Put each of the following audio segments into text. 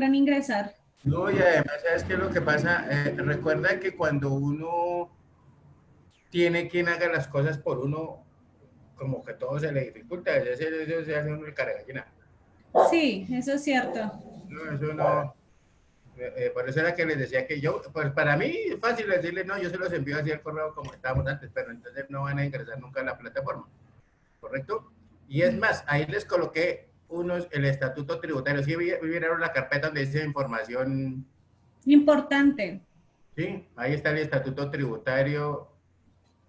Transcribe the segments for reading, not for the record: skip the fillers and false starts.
logran ingresar. No, y además, ¿sabes qué es lo que pasa? Recuerda que cuando uno tiene quien haga las cosas por uno, como que todo se le dificulta, eso se hace uno el cara de gallina. Sí, eso es cierto. No, eso no. Por eso era que les decía que yo, pues para mí es fácil decirle, no, yo se los envío así al correo como estábamos antes, pero entonces no van a ingresar nunca a la plataforma, ¿correcto? Y es más, ahí les coloqué el estatuto tributario, si vieron la carpeta donde dice información, Importante. sí, ahí está el estatuto tributario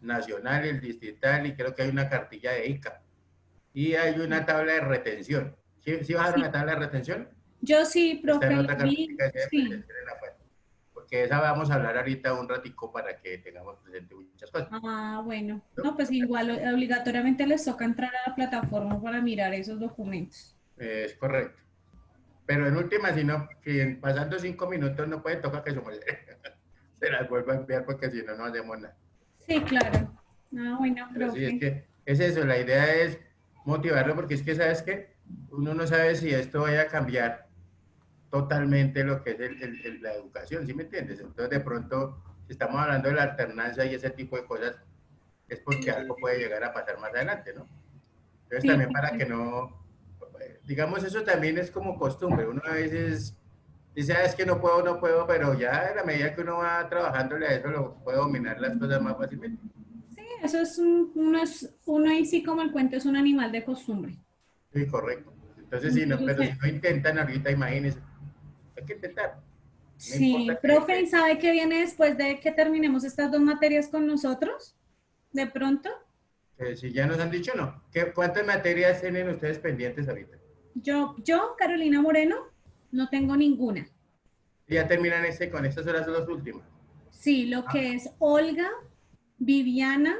nacional, el distrital, y creo que hay una cartilla de ICA. Y hay una tabla de retención. ¿Sí bajaron la Sí. tabla de retención? Yo sí, Está profe, en la otra vi. cartilla de Sí. retención en la web. Porque esa vamos a hablar ahorita un ratico para que tengamos presente muchas cosas. Ah, bueno. ¿No? No, pues igual obligatoriamente les toca entrar a la plataforma para mirar esos documentos. Es correcto. Pero en última, si no, si pasando 5 minutos no puede, tocar que se las vuelva a enviar porque si no, no hacemos nada. Sí, claro. Ah, bueno, Pero sí, es profe. que es eso, la idea es motivarlo porque es que, ¿sabes qué? Uno no sabe si esto vaya a cambiar totalmente lo que es la educación, ¿sí me entiendes? Entonces, de pronto, si estamos hablando de la alternancia y ese tipo de cosas, es porque algo puede llegar a pasar más adelante, ¿no? Entonces, Sí, también sí, para que sí. no, digamos, eso también es como costumbre. Uno a veces dice, ah, es que no puedo, no puedo, pero ya en la medida que uno va trabajándole a eso, lo puede dominar las cosas más fácilmente. Sí, eso es uno ahí sí como el cuento es un animal de costumbre. Sí, correcto. Entonces, sí, no, Entonces, pero si no intentan ahorita, imagínense, hay que intentar. No sí, importa profe, ¿y sabe qué viene después de que terminemos estas dos materias con nosotros? De pronto, que si ya nos han dicho, no. ¿Cuántas materias tienen ustedes pendientes ahorita? Carolina Moreno, no tengo ninguna. Y ya terminan con estas son las dos últimas. Sí, lo Ah, que es Olga, Viviana,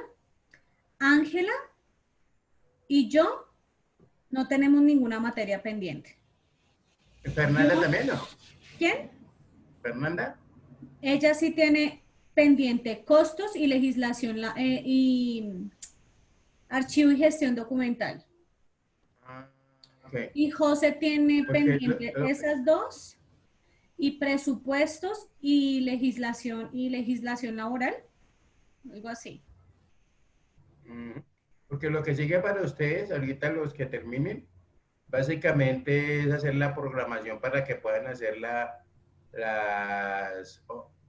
Ángela y yo no tenemos ninguna materia pendiente. Fernanda Yo, también, ¿no? ¿quién? Fernanda. Ella sí tiene pendiente costos y legislación y archivo y gestión documental. Ah, ok. Y José tiene Porque pendiente esas dos y presupuestos y legislación laboral, algo así. porque lo que sigue para ustedes, ahorita los que terminen, básicamente es hacer la programación para que puedan hacer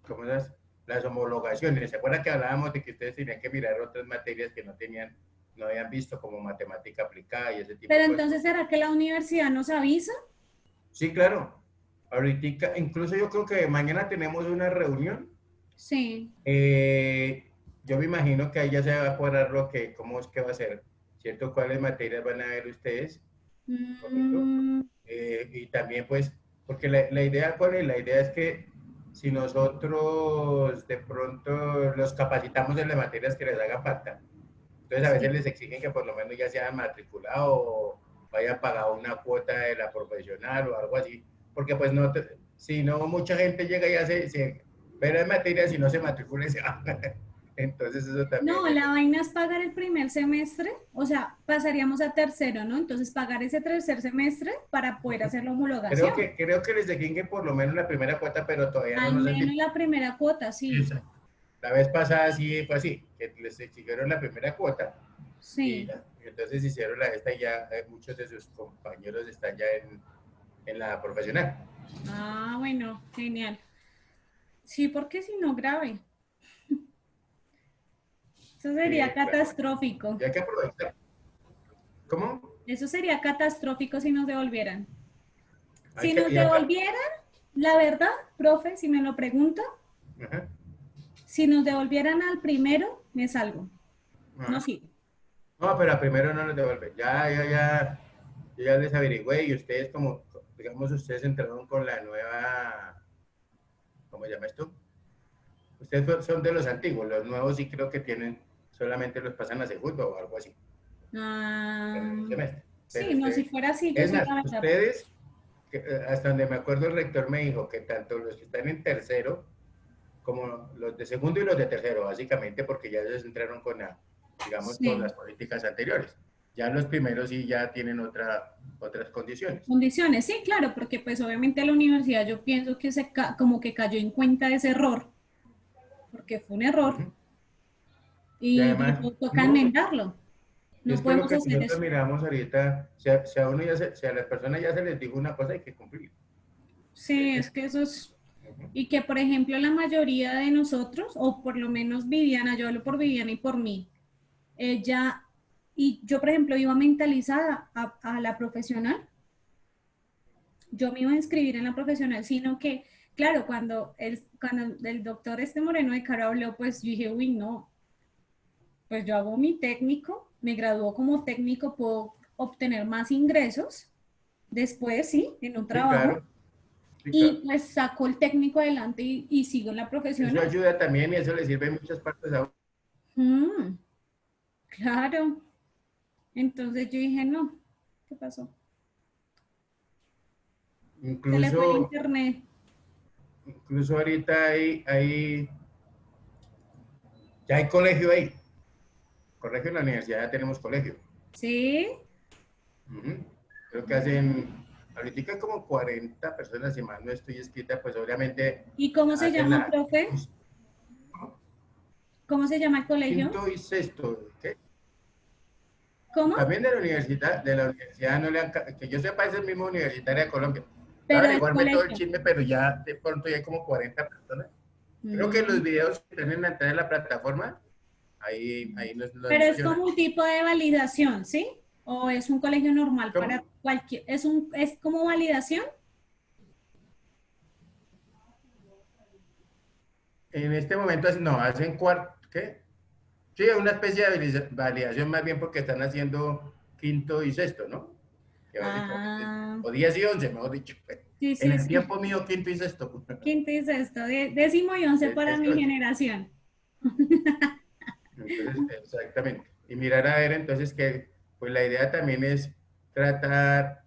¿cómo las homologaciones. ¿Se acuerdan que hablábamos de que ustedes tenían que mirar otras materias que no habían visto, como matemática aplicada y ese tipo Pero de cosas? entonces, ¿será que la universidad nos avisa? Sí, claro. Ahorita, incluso yo creo que mañana tenemos una reunión. Sí. Eh, yo me imagino que ahí ya se va a cuadrar cómo es que va a ser, ¿cierto? ¿Cuáles materias van a ver ustedes? ¿Correcto? Mm, Y también, pues, porque la idea, ¿cuál es? La idea es que si nosotros de pronto los capacitamos en las materias que les haga falta, entonces a veces sí. les exigen que por lo menos ya se hayan matriculado o hayan pagado una cuota de la profesional o algo así, porque pues no, si no mucha gente llega y se ve las materias y no se matricula y se va. Entonces eso también No, es. la vaina es pagar el primer semestre, o sea, pasaríamos a tercero, ¿no? Entonces, pagar ese tercer semestre para poder hacer la homologación. Creo que les exigen por lo menos la primera cuota, pero todavía no Al nos han menos dicho. la primera cuota, sí. Exacto. La vez pasada sí fue así, que les exigieron la primera cuota y Sí. ya. Y entonces hicieron la esta y ya muchos de sus compañeros están ya en la profesional. Ah, bueno, genial. Sí, porque si no, grave. Eso sería Claro. catastrófico. Y hay que aprovechar. ¿Cómo? Eso sería catastrófico si nos devolvieran. Si nos Y hay que, devolvieran, la verdad, profe, si me lo pregunta, ajá, si nos devolvieran al primero, me salgo. No ajá. sirve. No, pero primero no nos devuelven. Yo ya les averigüé y ustedes como, digamos, ustedes entraron con la nueva, ¿cómo se llama esto? Ustedes son de los antiguos, los nuevos sí creo que tienen, solamente los pasan a segundo o algo así, Ah, en el semestre. Pero sí, no, si ustedes, fuera así, yo es sí, más, la verdad. ustedes, hasta donde me acuerdo el rector me dijo que tanto los que están en tercero como los de segundo y los de tercero, básicamente porque ya ellos entraron con digamos, con Sí, las políticas anteriores. Ya los primeros sí ya tienen otras condiciones. Condiciones, sí, claro, porque pues obviamente la universidad yo pienso que como que cayó en cuenta de ese error, porque fue un error Ujú. Y y además, toca no, enmendarlo. y No es que lo podemos que hacer nosotros eso. miramos ahorita, si a uno ya si a las personas ya se les dijo una cosa, hay que cumplir. Sí, es que eso es, Ujú. y que por ejemplo la mayoría de nosotros, o por lo menos Viviana, yo hablo por Viviana y por mí, ella, y yo por ejemplo iba mentalizada a la profesional, yo me iba a inscribir en la profesional, sino que, claro, cuando el doctor este Moreno de Caro habló, pues yo dije, uy, no, pues yo hago mi técnico, me graduó como técnico, puedo obtener más ingresos después, sí, en un Sí, trabajo, claro, sí, y claro. pues saco el técnico adelante y sigo en la Eso profesional. ayuda también y eso le sirve en muchas partes a uno. Mm, claro. Entonces yo dije, no, ¿qué pasó? Se le fue el Incluso, internet. incluso ahorita ya hay colegio ahí. Colegio en la universidad ya tenemos colegio. ¿Sí? Ujú. Creo que hacen, ahorita como 40 personas, si mal no estoy escrita, pues obviamente ¿Y cómo se hacen llama, la profe? ¿Cómo se llama el colegio? quinto y sexto. ¿Qué? ¿Cómo? También de la universidad no le han, que yo sepa, es el mismo universitaria de Colombia. Voy a Pero el averiguarme todo el colegio. chisme, pero ya de pronto ya hay como 40 personas. Creo que los Mm. videos que tienen la entrada en la plataforma, ahí los Pero es como mencionan. un tipo de validación, ¿sí? ¿O es un colegio normal para ¿Cómo? cualquier, es como validación? En este momento no, hacen cuarto, ¿qué? Sí, una especie de validación más bien porque están haciendo quinto y sexto, ¿no? Que básicamente, Ah, o 10 y 11, mejor dicho. sí, En sí, el sí. tiempo mío, quinto y sexto. Quinto es esto, décimo y once para Esto mi es. generación. Entonces, exactamente. Y mirar a ver, entonces, que pues la idea también es tratar,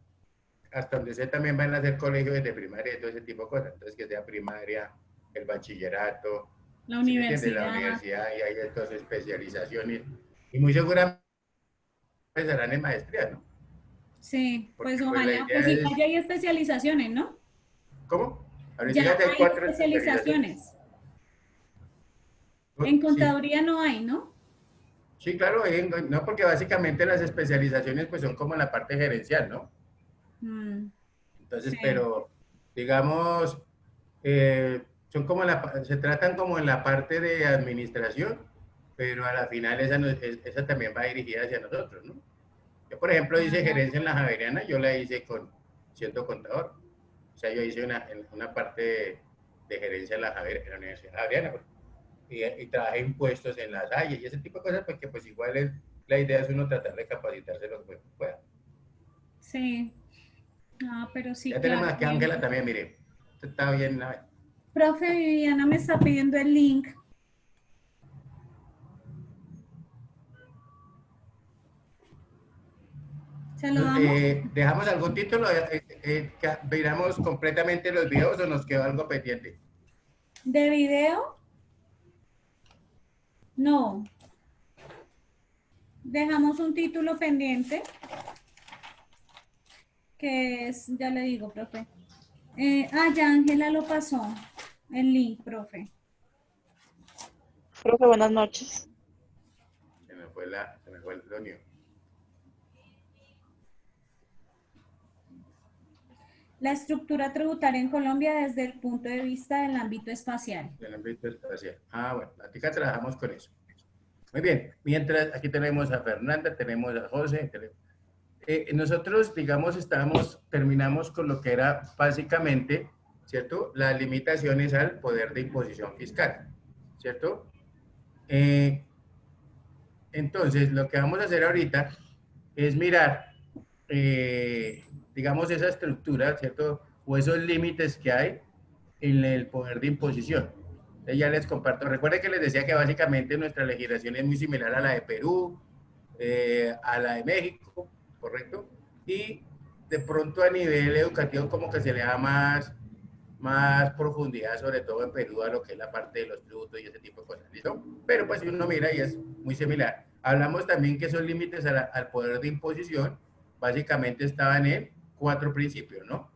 hasta donde sé, también van a hacer colegios desde primaria y todo ese tipo de cosas. Entonces, que sea primaria, el bachillerato, La ¿sí me entiendes? La universidad. universidad y hay estas especializaciones. Y muy seguramente serán en maestría, ¿no? Sí, pues Porque pues la ojalá, pues idea igual es, ya hay especializaciones, ¿no? ¿cómo? Ya Ahorita hay hay 4 especializaciones. especializaciones. En Sí, contaduría no hay, ¿no? sí, claro, no, porque básicamente las especializaciones pues son como en la parte gerencial, ¿no? Mm, Entonces, sí. pero digamos, son como se tratan como en la parte de administración, pero a la final esa, esa también va dirigida hacia nosotros, ¿no? Yo, por ejemplo, hice Ah, gerencia en la Javeriana, yo la hice siendo contador. O sea, yo hice una parte de gerencia en la Universidad Javeriana, pues, y trabajé impuestos en las Salle y ese tipo de cosas, porque pues igual la idea es uno tratar de capacitarse lo que pueda. sí. Ah, pero sí, Ya tenemos claro. aquí a Ángela también, mire. Esto está bien. Profe Viviana me está pidiendo el link. ¿Se lo damos? ¿Dejamos algún título? ¿Miramos completamente los videos o nos quedó algo pendiente? ¿De video? No. Dejamos un título pendiente, que es, ya le digo, profe. Ya Ángela lo pasó. El link, profe. Profe, buenas noches. Se me fue el sonido. La estructura tributaria en Colombia desde el punto de vista del ámbito espacial. Del ámbito espacial. Bueno, aquí trabajamos con eso. Muy bien. Mientras, aquí tenemos a Fernanda, tenemos a José. Nosotros, digamos, terminamos con lo que era básicamente, ¿cierto? Las limitaciones al poder de imposición fiscal, ¿cierto? Eh, entonces, lo que vamos a hacer ahorita es mirar, digamos, esa estructura, ¿cierto? O esos límites que hay en el poder de imposición. Entonces ya les comparto. Recuerden que les decía que básicamente nuestra legislación es muy similar a la de Perú, a la de México, ¿correcto? Y de pronto a nivel educativo como que se le da más profundidad, sobre todo en Perú, a lo que es la parte de los tributos y ese tipo de cosas, ¿listo? Pero pues si uno mira y es muy similar. Hablamos también que esos límites al poder de imposición básicamente estaban en 4 principios, ¿no?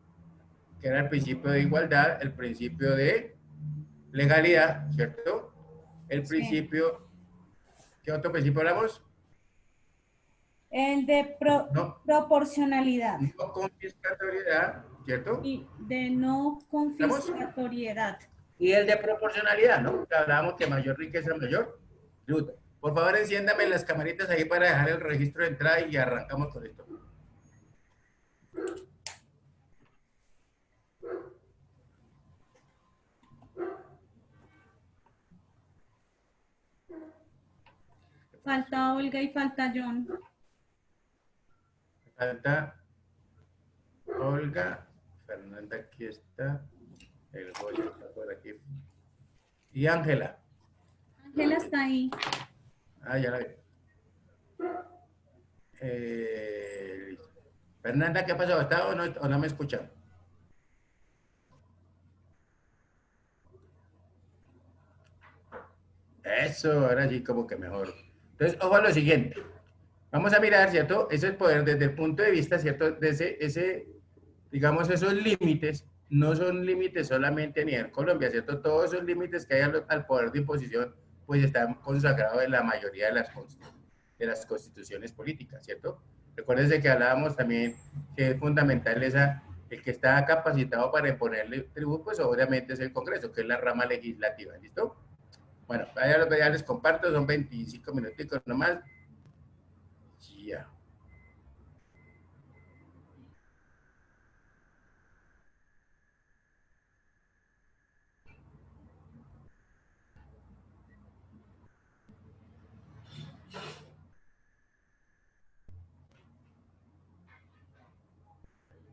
Que era el principio de igualdad, el principio de legalidad, ¿cierto? El Sí. principio, ¿qué otro principio hablamos? El de No, proporcionalidad no confiscatoriedad, ¿cierto? y de no ¿Estamos? confiscatoriedad. Y el de proporcionalidad, ¿no? Que hablábamos que mayor riqueza, mayor tributo. Por favor, enciéndame las camaritas ahí para dejar el registro de entrada y arrancamos con esto. Falta Olga y falta John. Falta Olga, Fernanda aquí está, el José está por aquí. Y Ángela. Ángela está ahí. Ah, ya la vi. Listo. Fernanda, ¿qué ha pasado? ¿Está o no me escuchan? Eso, ahora sí como que mejor. Entonces, ojo a lo siguiente. Vamos a mirar, ¿cierto? Ese poder desde el punto de vista, ¿cierto? De digamos, esos límites no son límites solamente a nivel Colombia, ¿cierto? Todos esos límites que hay al poder de imposición, pues están consagrados en la mayoría de las constituciones políticas, ¿cierto? Recuérdense que hablábamos también que es fundamental el que está capacitado para imponerle tributo, pues obviamente es el Congreso, que es la rama legislativa, ¿listo? Bueno, ya les comparto, son 25 minuticos nomás. Ya.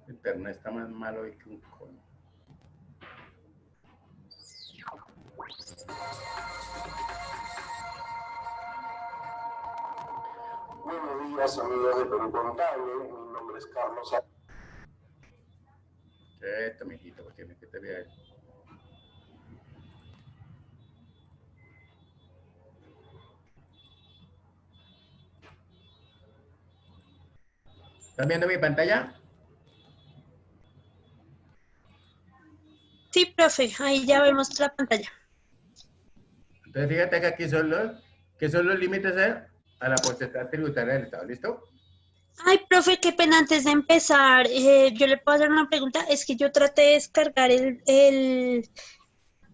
El internet está más malo hoy que un cono. Buenos días, amigos de Perú Contable. Mi nombre es Carlos. Esto, mijito, porque me que te vea. ¿Están viendo mi pantalla? Sí, profe, ahí ya vemos la pantalla. Entonces, fíjate que aquí que son los límites a la potestad tributaria del Estado. ¿Listo? Ay, profe, qué pena, antes de empezar, yo le puedo hacer una pregunta. Es que yo traté de descargar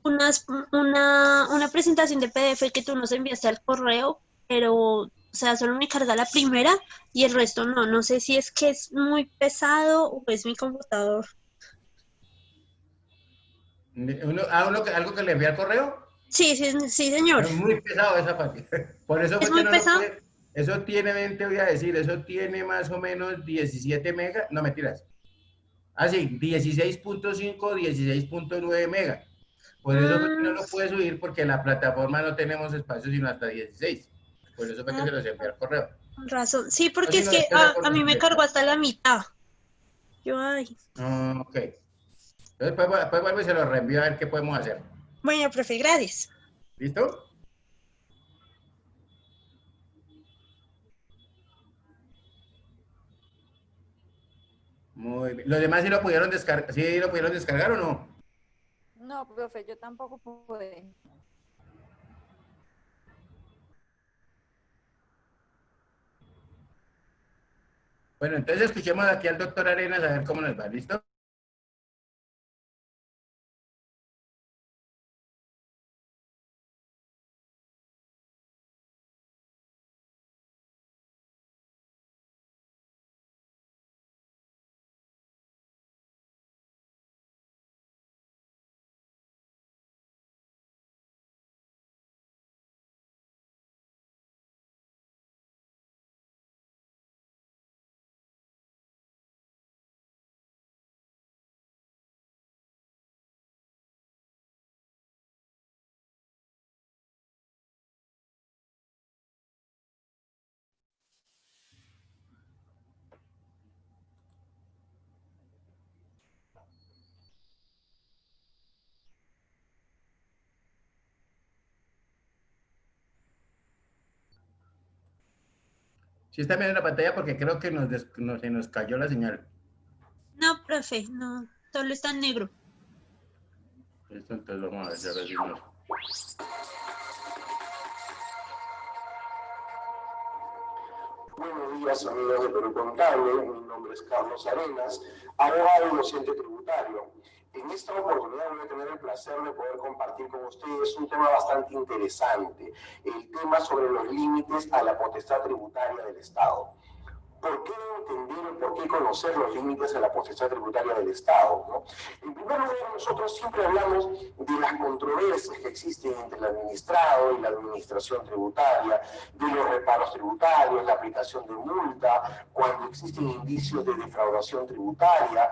una presentación de PDF que tú nos enviaste al correo, pero, o sea, solo me carga la primera y el resto no. No sé si es que es muy pesado o es mi computador. Algo que le envié al correo. Sí, sí, sí, señor. Es muy pesado esa parte. Por eso ¿Es fue que muy no lo pesado? pude. Eso tiene, te voy a decir, eso tiene más o menos 17 megas. No, mentiras. Ah, sí, 16.5, 16.9 megas. Por eso fue que no Mm, lo pude subir porque en la plataforma no tenemos espacio sino hasta 16. Por eso fue que ah, se los envié al correo. con razón. Sí, O porque si es no, que después la a mí me corresponde. cargó hasta la mitad. Yo, ay. Ok. Entonces, después vuelvo y se lo reenvío a ver qué podemos hacer. Bueno, profe, gracias. ¿Listo? Muy bien. ¿Los demás sí lo pudieron descargar? ¿Sí lo pudieron descargar o no? No, profe, yo tampoco pude. Bueno, entonces escuchemos aquí al doctor Arenas a ver cómo nos va. ¿Listo? Si está viendo la pantalla porque creo que se nos cayó la señal. No, profe, no, solo está en negro. Listo, entonces vamos a ver si ahora sí nos... Buenos días, amigos de Perú Contable. Mi nombre es Carlos Arenas, abogado y docente tributario. En esta oportunidad voy a tener el placer de poder compartir con ustedes un tema bastante interesante, el tema sobre los límites a la potestad tributaria del Estado. ¿Por qué entender, por qué conocer los límites a la potestad tributaria del Estado, ¿no? En primer lugar, nosotros siempre hablamos de las controversias que existen entre el administrado y la administración tributaria, de los reparos tributarios, la aplicación de multa, cuando existen indicios de defraudación tributaria,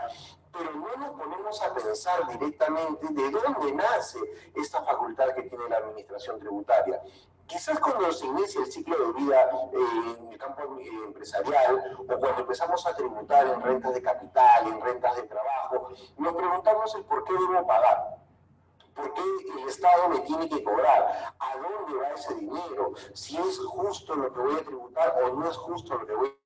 pero no nos ponemos a pensar directamente de dónde nace esta facultad que tiene la administración tributaria. Quizás cuando se inicia el ciclo de vida en el campo empresarial o cuando empezamos a tributar en rentas de capital, en rentas de trabajo, nos preguntamos el por qué debo pagar. ¿Por qué el Estado me tiene que cobrar? ¿A dónde va ese dinero? ¿Si es justo lo que voy a tributar o no es justo lo que voy a tributar?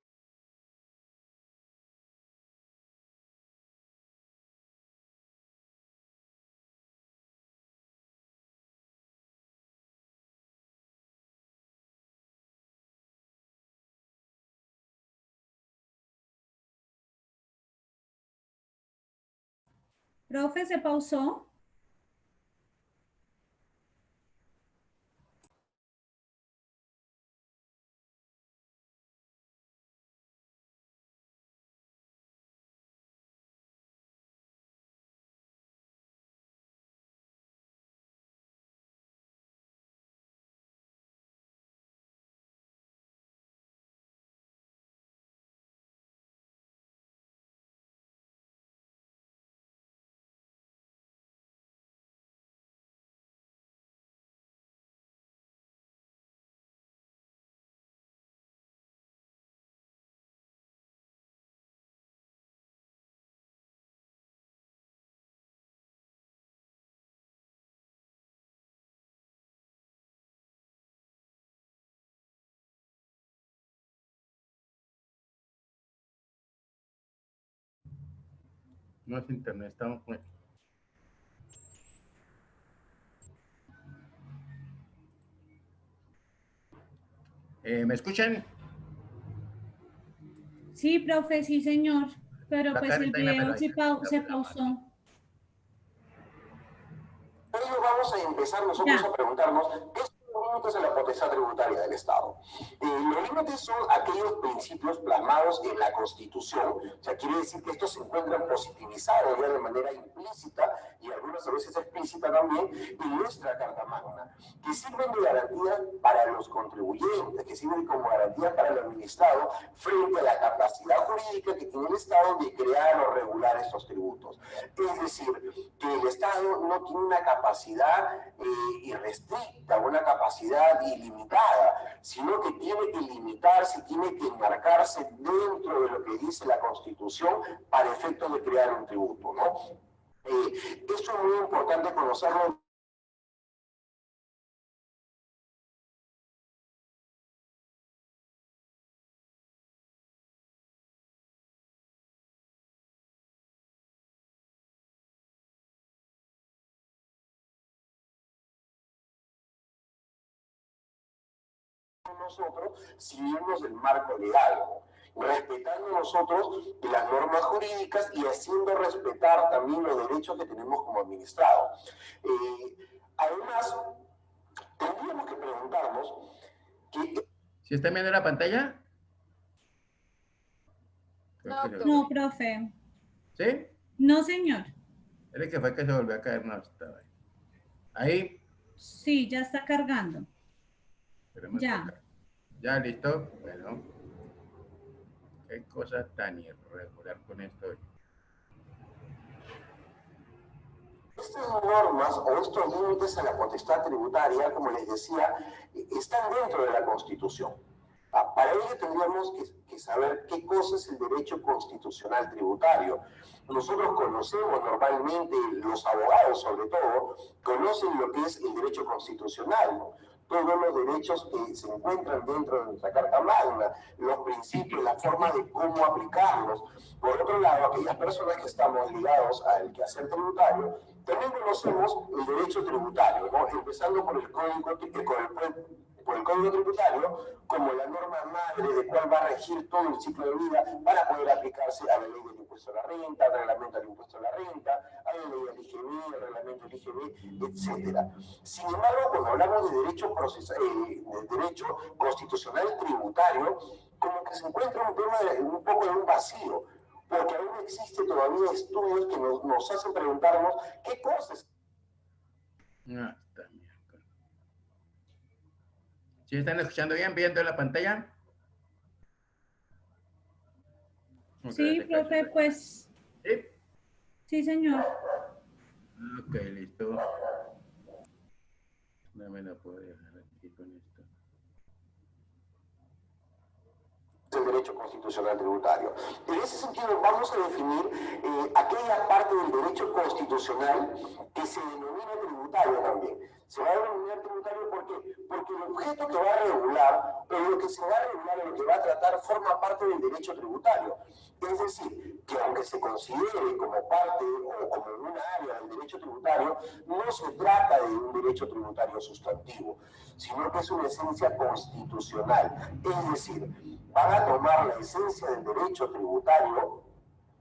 Profe, ¿se pausó? No es internet, estamos... ¿Me escuchan? Sí, profe, sí, señor. Pero La pues cara el está en la video pantalla, se pausó. Por ello vamos a empezar nosotros a preguntarnos qué son los límites a la potestad tributaria del Estado. Los límites son aquellos principios plasmados en la Constitución. O sea, quiere decir que estos se encuentran positivizados ya de manera implícita y algunas veces explícita también en nuestra Carta Magna, que sirven de garantía para los contribuyentes, que sirven como garantía para el administrado frente a la capacidad jurídica que tiene el Estado de crear o regular estos tributos. Es decir, que el Estado no tiene una capacidad irrestricta, una capacidad ilimitada, sino que tiene que limitarse, tiene que enmarcarse dentro de lo que dice la Constitución para efectos de crear un tributo, ¿no? Eso es muy importante conocerlo. Nosotros seguirnos el marco legal, respetando nosotros las normas jurídicas y haciendo respetar también los derechos que tenemos como administrado. Además, tendríamos que preguntarnos que... ¿Sí están viendo la pantalla? No, profe. ¿Sí? No, señor. Es que fue que se volvió a caer. No, estaba ahí. Sí, ya está cargando. Ya. Ya, listo. Bueno. Qué cosa tan irregular con esto. Estas normas o estos límites a la potestad tributaria, como les decía, están dentro de la Constitución. Para ello tendríamos que saber qué cosa es el derecho constitucional tributario. Nosotros conocemos normalmente, los abogados sobre todo, conocen lo que es el derecho constitucional, ¿no? todos los derechos que se encuentran dentro de nuestra Carta Magna, los principios, la forma de cómo aplicarlos. Por otro lado, aquellas personas que estamos ligados al quehacer tributario, también conocemos el derecho tributario, ¿no? Empezando por el Código Tributario como la norma madre de cuál va a regir todo el ciclo de vida para poder aplicarse a la ley del impuesto a la renta, al reglamento del impuesto a la renta, a la ley del IGB, al reglamento del IGB, etc. Sin embargo, cuando hablamos de derecho constitucional tributario, como que se encuentra un tema un poco en un vacío, porque aún existe todavía estudios que nos hacen preguntarnos qué cosas. No, está bien. ¿Sí están escuchando bien, viendo la pantalla? Sí, profe, pues. ¿Sí? Sí, señor. Ok, listo. No me la puedo dejar aquí con esto. El derecho constitucional tributario. En ese sentido, vamos a definir aquella parte del derecho constitucional que se denomina tributario también. Se va a denominar tributario ¿por qué? Porque el objeto que va a regular, o lo que se va a regular, o lo que va a tratar, forma parte del derecho tributario. Es decir, que aunque se considere como parte o como una área del derecho tributario, no se trata de un derecho tributario sustantivo, sino que es una esencia constitucional. Es decir, van a tomar la esencia del derecho tributario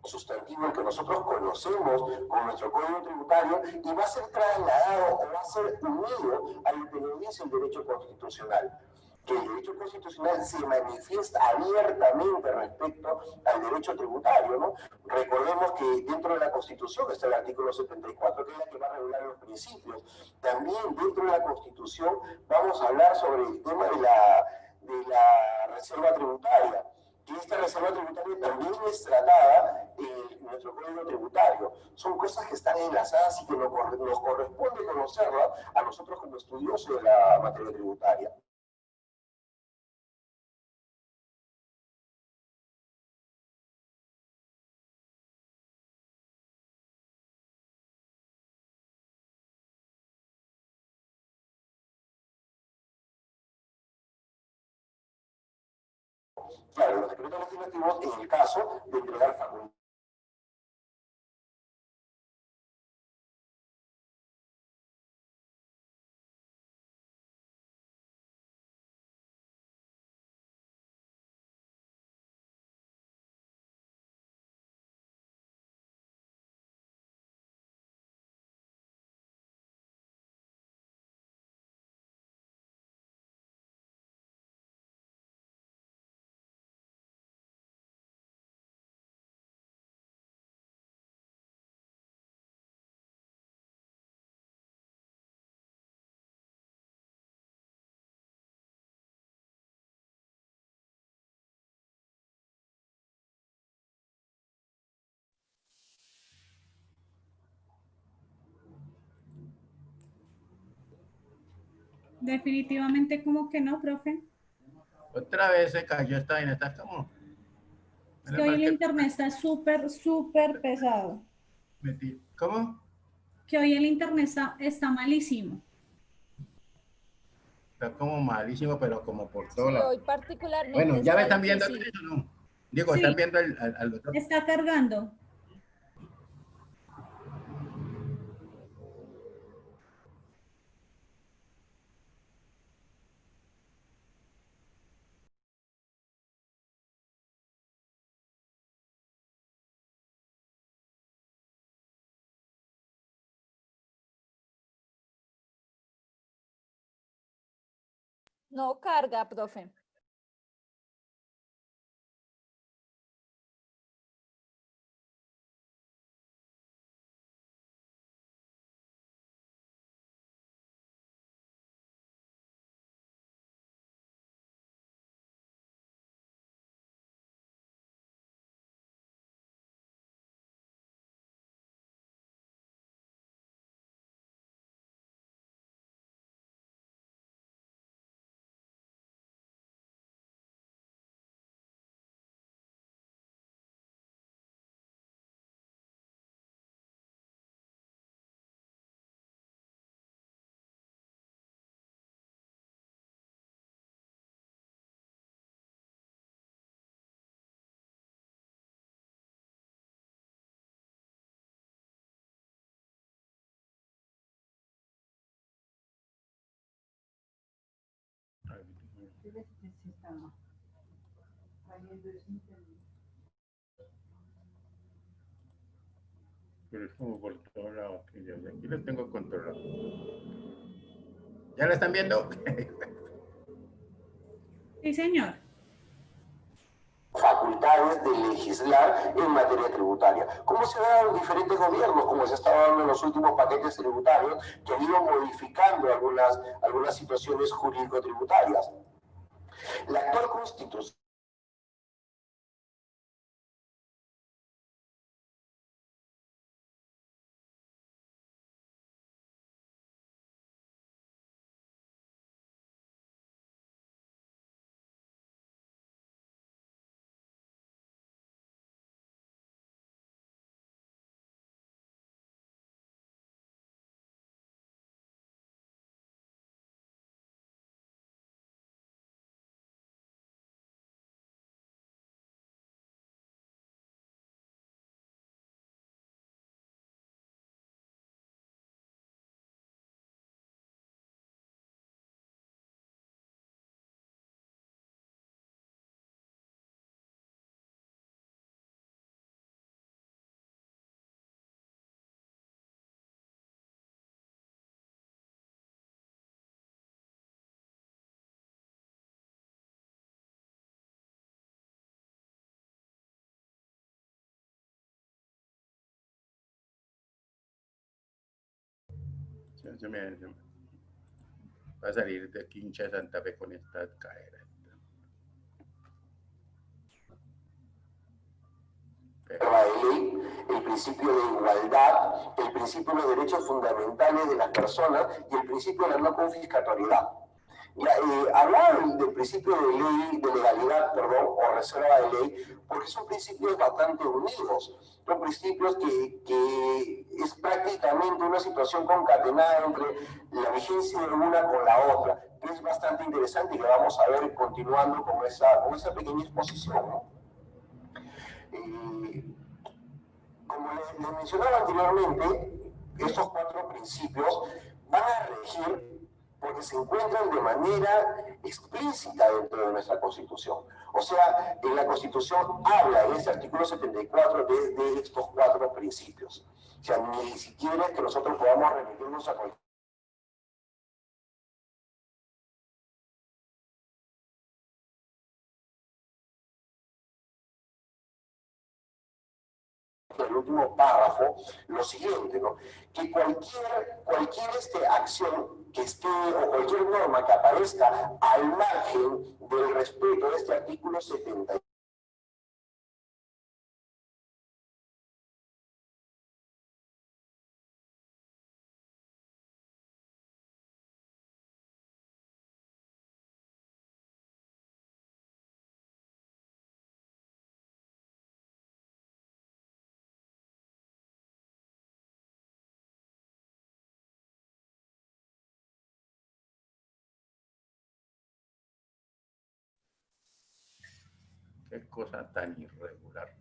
sustantivo, el que nosotros conocemos con nuestro código tributario, y va a ser trasladado o va a ser unido a lo que nos dice el derecho constitucional. Que el derecho constitucional se manifiesta abiertamente respecto al derecho tributario, ¿no? Recordemos que dentro de la Constitución está el artículo 74, que es la que va a regular los principios. También dentro de la Constitución vamos a hablar sobre el tema de la reserva tributaria, que esta reserva tributaria también es tratada en nuestro código tributario. Son cosas que están enlazadas y que nos corresponde conocerlas a nosotros como estudiosos de la materia tributaria. Claro, los decretos legislativos en el caso de entregar facultades. Definitivamente como que no, profe. Otra vez se cayó esta vaina, está como... Es que hoy el internet está súper pesado. ¿Cómo? Que hoy el internet está malísimo. Está como malísimo, pero como por Sí, todo lado. hoy particularmente Bueno, ¿ya me está están viendo difícil. eso, no? Diego, Sí, ¿están viendo al doctor? está cargando. No carga, profe. Pero es como por todos lados. Aquí lo tengo controlado. ¿Ya lo están viendo? Sí, señor. Facultades de legislar en materia tributaria. ¿Cómo se da en diferentes gobiernos? Como se está dando en los últimos paquetes tributarios que han ido modificando algunas situaciones jurídico-tributarias. La actual Constitución Se me va a salir de Quincha de Santa Fe con esta cadera. de ley, el principio de igualdad, el principio de los derechos fundamentales de las personas y el principio de la no confiscatoriedad. Hablaba del principio de ley, de legalidad, perdón, o reserva de ley, porque son principios bastante unidos. Son principios que es prácticamente una situación concatenada entre la vigencia de una con la otra, que es bastante interesante y que vamos a ver continuando con esa pequeña exposición, ¿no? Como les mencionaba anteriormente, estos 4 principios van a regir porque se encuentran de manera explícita dentro de nuestra Constitución. O sea, en la Constitución habla en este artículo 74 de estos 4 principios. O sea, ni siquiera es que nosotros podamos remitirnos a cualquier el último párrafo, lo siguiente, ¿no? Que cualquier acción que esté o cualquier norma que aparezca al margen del respeto de este artículo 70 Qué cosa tan irregular.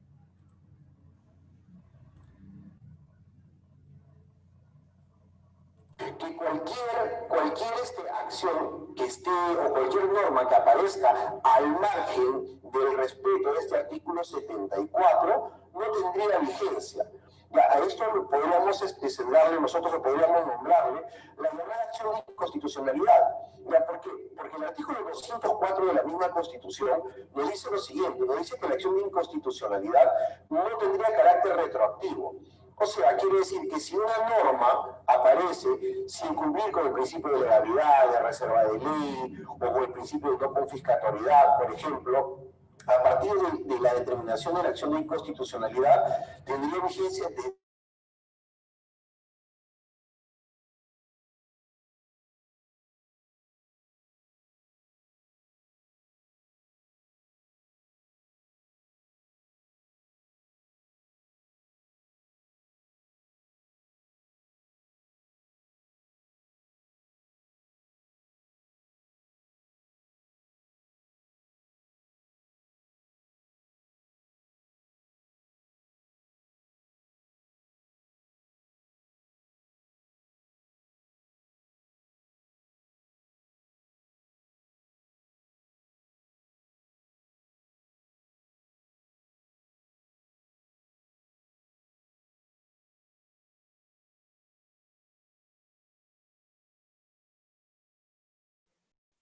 que cualquier acción que esté o cualquier norma que aparezca al margen del respeto de este artículo 74 no tendría vigencia. Ya, a esto lo podríamos darle, nosotros lo podríamos nombrarle la llamada acción de inconstitucionalidad. ¿Ya? ¿Por qué? Porque el artículo 204 de la misma Constitución nos dice lo siguiente, nos dice que la acción de inconstitucionalidad no tendría carácter retroactivo. O sea, quiere decir que si una norma aparece sin cumplir con el principio de legalidad, de reserva de ley, o con el principio de no confiscatoriedad, por ejemplo, a partir de la determinación de la acción de inconstitucionalidad, tendría vigencia de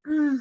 Mm.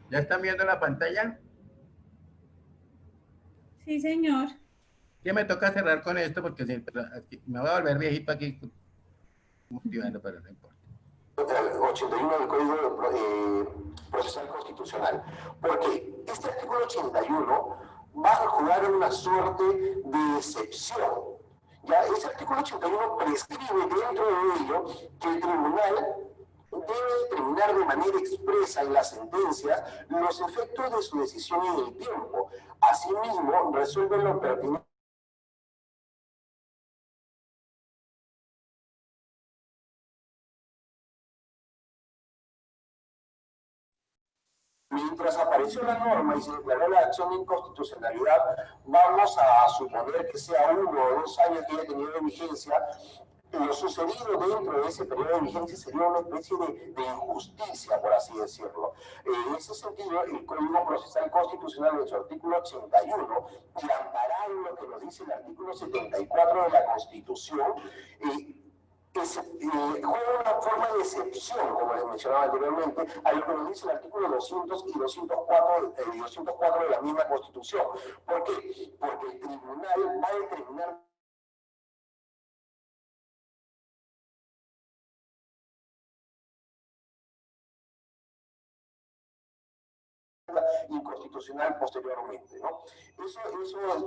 ¿Ya están viendo la pantalla? Sí, señor. ¿Qué me toca cerrar con esto? Porque me voy a volver viejito aquí motivando, pero no importa. 81 del Código Procesal Constitucional. Porque este artículo 81 va a jugar una suerte de excepción. Ya, ese artículo 81 prescribe dentro de ello que el tribunal debe determinar de manera expresa en las sentencias los efectos de su decisión en el tiempo. Asimismo, resuelve lo pertinente mientras apareció la norma y se declaró la acción de inconstitucionalidad, vamos a suponer que sea 1 o 2 años que haya tenido de vigencia. Lo sucedido dentro de ese periodo de vigencia sería una especie de injusticia, por así decirlo. En ese sentido, el Código Procesal Constitucional en su artículo 81, y amparado en lo que nos dice el artículo 74 de la Constitución, juega una forma de excepción, como les mencionaba anteriormente, a lo que nos dice el artículo 200 y 204 de la misma Constitución. ¿Por qué? Porque el tribunal va a determinar inconstitucional posteriormente, ¿no? Eso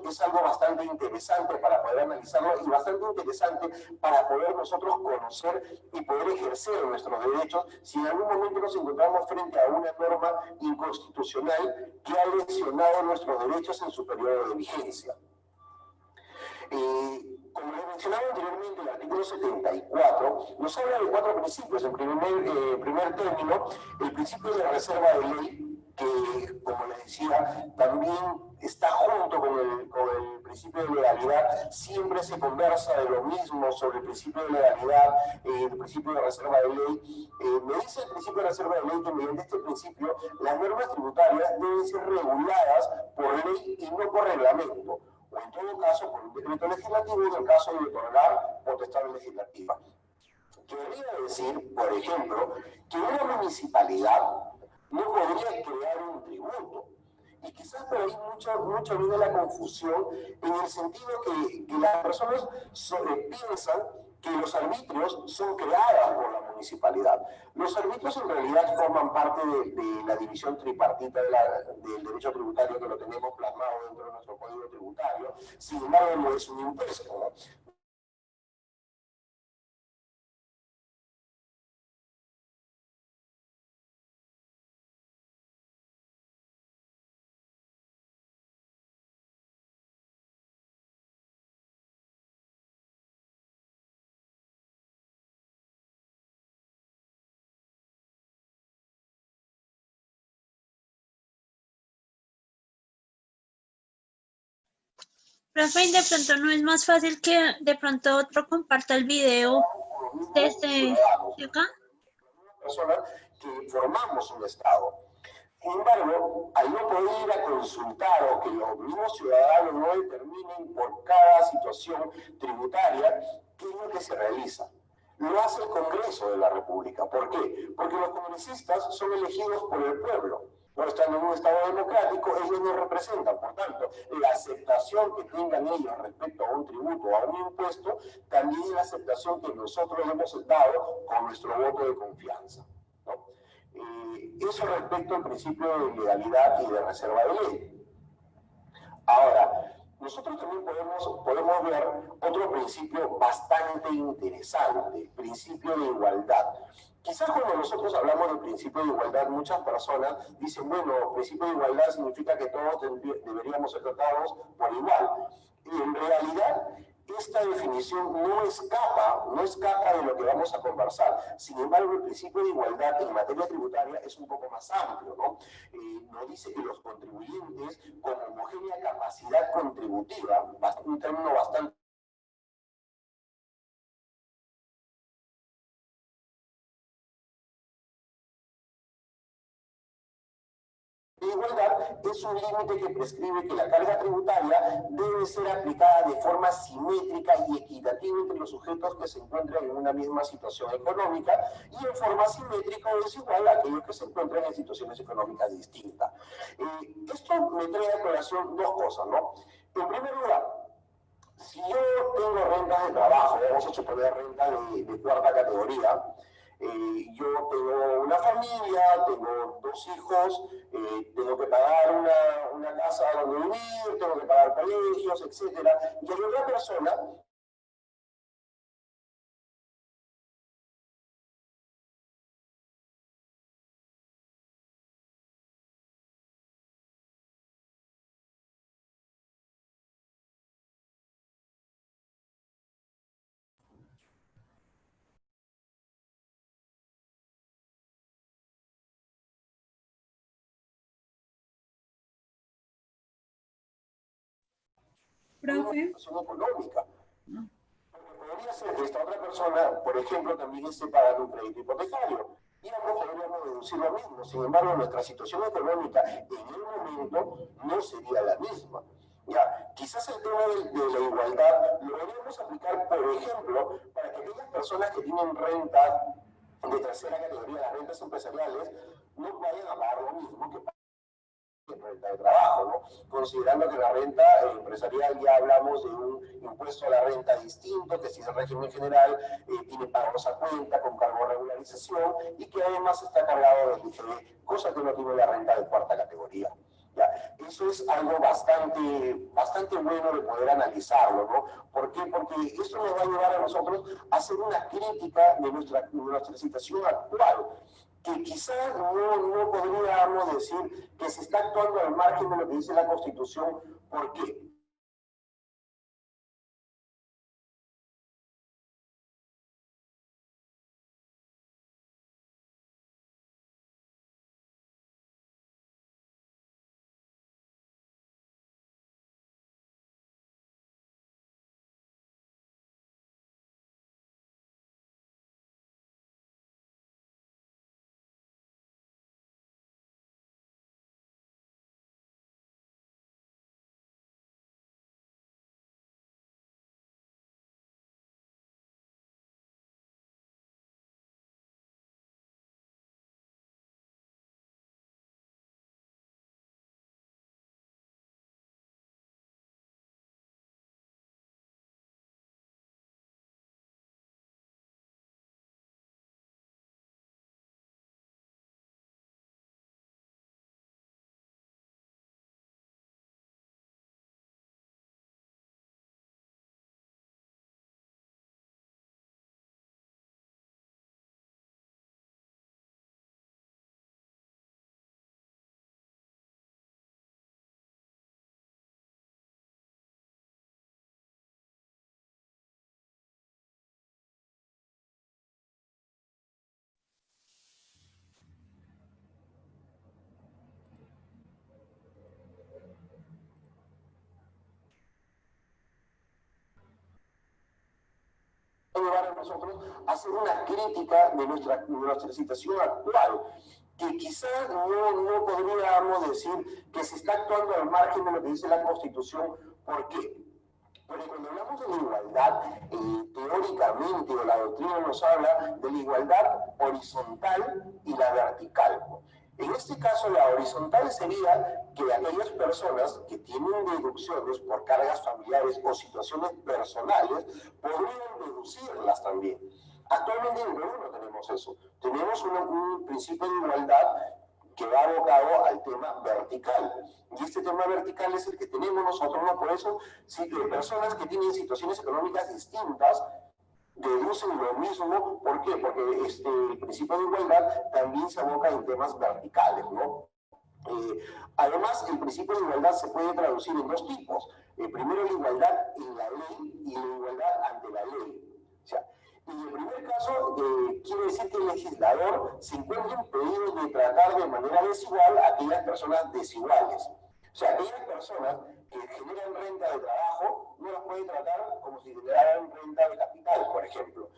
es algo bastante interesante para poder analizarlo y bastante interesante para poder nosotros conocer y poder ejercer nuestros derechos si en algún momento nos encontramos frente a una norma inconstitucional que ha lesionado nuestros derechos en su periodo de vigencia. Como les mencionaba anteriormente, el artículo 74 nos habla de 4 principios. En primer término, el principio de la reserva de ley, que, como les decía, también está junto con el principio de legalidad. Siempre se conversa de lo mismo sobre el principio de legalidad, el principio de reserva de ley. Me dice el principio de reserva de ley que mediante este principio las normas tributarias deben ser reguladas por ley y no por reglamento, o en todo caso por un decreto legislativo en el caso de otorgar potestad legislativa. Querría decir, por ejemplo, que una municipalidad no podría crear un tributo. Y quizás por ahí mucho viene la confusión en el sentido que las personas piensan que los arbitrios son creadas por la municipalidad. Los arbitrios en realidad forman parte de la división tripartita del derecho tributario que lo tenemos plasmado dentro de nuestro código tributario. Sin embargo, no es un impuesto, ¿no? Profe, de pronto no es más fácil que de pronto otro comparta el video desde acá. Personas que formamos un Estado. Sin embargo, al no poder ir a consultar o que los mismos ciudadanos no determinen por cada situación tributaria qué es lo que se realiza, lo hace el Congreso de la República. ¿Por qué? Porque los congresistas son elegidos por el pueblo. No están en un Estado democrático, ellos nos representan. Por tanto, la aceptación que tengan ellos respecto a un tributo o a un impuesto, también es la aceptación que nosotros hemos dado con nuestro voto de confianza, ¿no? Eso respecto al principio de legalidad y de reserva de ley. Ahora, nosotros también podemos ver otro principio bastante interesante, principio de igualdad. Quizás cuando nosotros hablamos del principio de igualdad, muchas personas dicen, bueno, principio de igualdad significa que todos deberíamos ser tratados por igual. Y en realidad, esta definición no escapa de lo que vamos a conversar. Sin embargo, el principio de igualdad en materia tributaria es un poco más amplio, ¿no? Nos dice que los contribuyentes con homogénea capacidad contributiva, un término bastante de igualdad es un límite que prescribe que la carga tributaria debe ser aplicada de forma simétrica y equitativa entre los sujetos que se encuentran en una misma situación económica y en forma simétrica o desigual a aquellos que se encuentran en situaciones económicas distintas. Esto me trae a colación dos cosas, ¿no? En primer lugar, si yo tengo rentas de trabajo, vamos a suponer renta de cuarta categoría, yo tengo una familia, tengo 2 hijos, tengo que pagar una casa donde vivir, tengo que pagar colegios, etc. Y hay otra persona Profe. económica. Podría ser que esta otra persona, por ejemplo, también esté pagando un crédito hipotecario. Y ambos podríamos deducir lo mismo. Sin embargo, nuestra situación económica en el momento no sería la misma. Ya, quizás el tema de la igualdad lo deberíamos aplicar, por ejemplo, para que aquellas personas que tienen renta de tercera categoría, las rentas empresariales, no vayan a pagar lo mismo que renta de trabajo, ¿no? Considerando que la renta empresarial ya hablamos de un impuesto a la renta distinto, que si es el régimen general tiene pagos a cuenta con cargo de regularización y que además está cargado de IGB, cosa que no tiene la renta de cuarta categoría. ¿Ya? Eso es algo bastante bueno de poder analizarlo, ¿no? ¿Por qué? Porque esto nos va a llevar a nosotros a hacer una crítica de nuestra situación actual, que quizás no podríamos decir que se está actuando al margen de lo que dice la Constitución. ¿Por qué? Llevar a nosotros a hacer una crítica de nuestra situación actual, que quizás no podríamos decir que se está actuando al margen de lo que dice la Constitución. ¿Por qué? Porque cuando hablamos de la igualdad, teóricamente la doctrina nos habla de la igualdad horizontal y la vertical. En este caso, la horizontal sería que aquellas personas que tienen deducciones por cargas familiares o situaciones personales podrían deducirlas también. Actualmente en Perú no tenemos eso. Tenemos un principio de igualdad que va abocado al tema vertical. Y este tema vertical es el que tenemos nosotros, ¿no? Por eso, si personas que tienen situaciones económicas distintas deducen lo mismo. ¿Por qué? Porque el principio de igualdad también se aboca en temas verticales, ¿no? Además, el principio de igualdad se puede traducir en dos tipos. Primero, la igualdad en la ley y la igualdad ante la ley. O sea, en el primer caso, quiere decir que el legislador se encuentra impedido de tratar de manera desigual a aquellas personas desiguales. O sea, aquellas personas que generan renta de trabajo no las puede tratar como si generaran renta de capital, por ejemplo.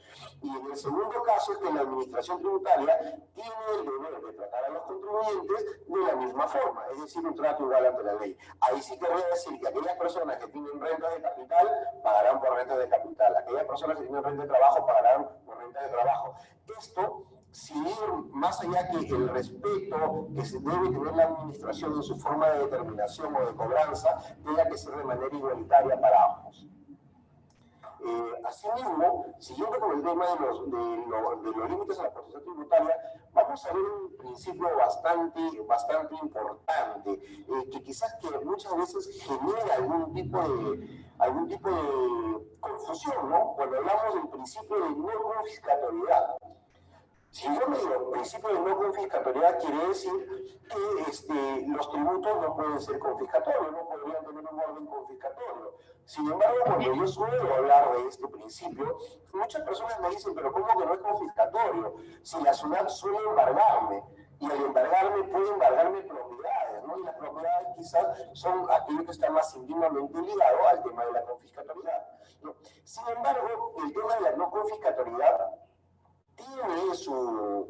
Y en el segundo caso es que la administración tributaria tiene el deber de tratar a los contribuyentes de la misma forma, es decir, un trato igual ante la ley. Ahí sí querría decir que aquellas personas que tienen renta de capital pagarán por renta de capital, aquellas personas que tienen renta de trabajo pagarán por renta de trabajo. Esto sin ir más allá que el respeto que se debe tener la administración en su forma de determinación o de cobranza tenga que ser de manera igualitaria para ambos. Asimismo, siguiendo con el tema de los límites a la protección tributaria, vamos a ver un principio bastante importante, que quizás que muchas veces genera algún tipo de confusión, ¿no? Cuando hablamos del principio de no confiscatoriedad. Si yo me digo principio de no confiscatoriedad, quiere decir que los tributos no pueden ser confiscatorios, no podrían tener un orden confiscatorio. Sin embargo, cuando yo suelo hablar de este principio, muchas personas me dicen, pero ¿cómo que no es confiscatorio? Si la SUNAT suele embargarme, y al embargarme puede embargarme propiedades, ¿no? Y las propiedades quizás son aquello que está más íntimamente ligado al tema de la confiscatoriedad, ¿no? Sin embargo, el tema de la no confiscatoriedad tiene su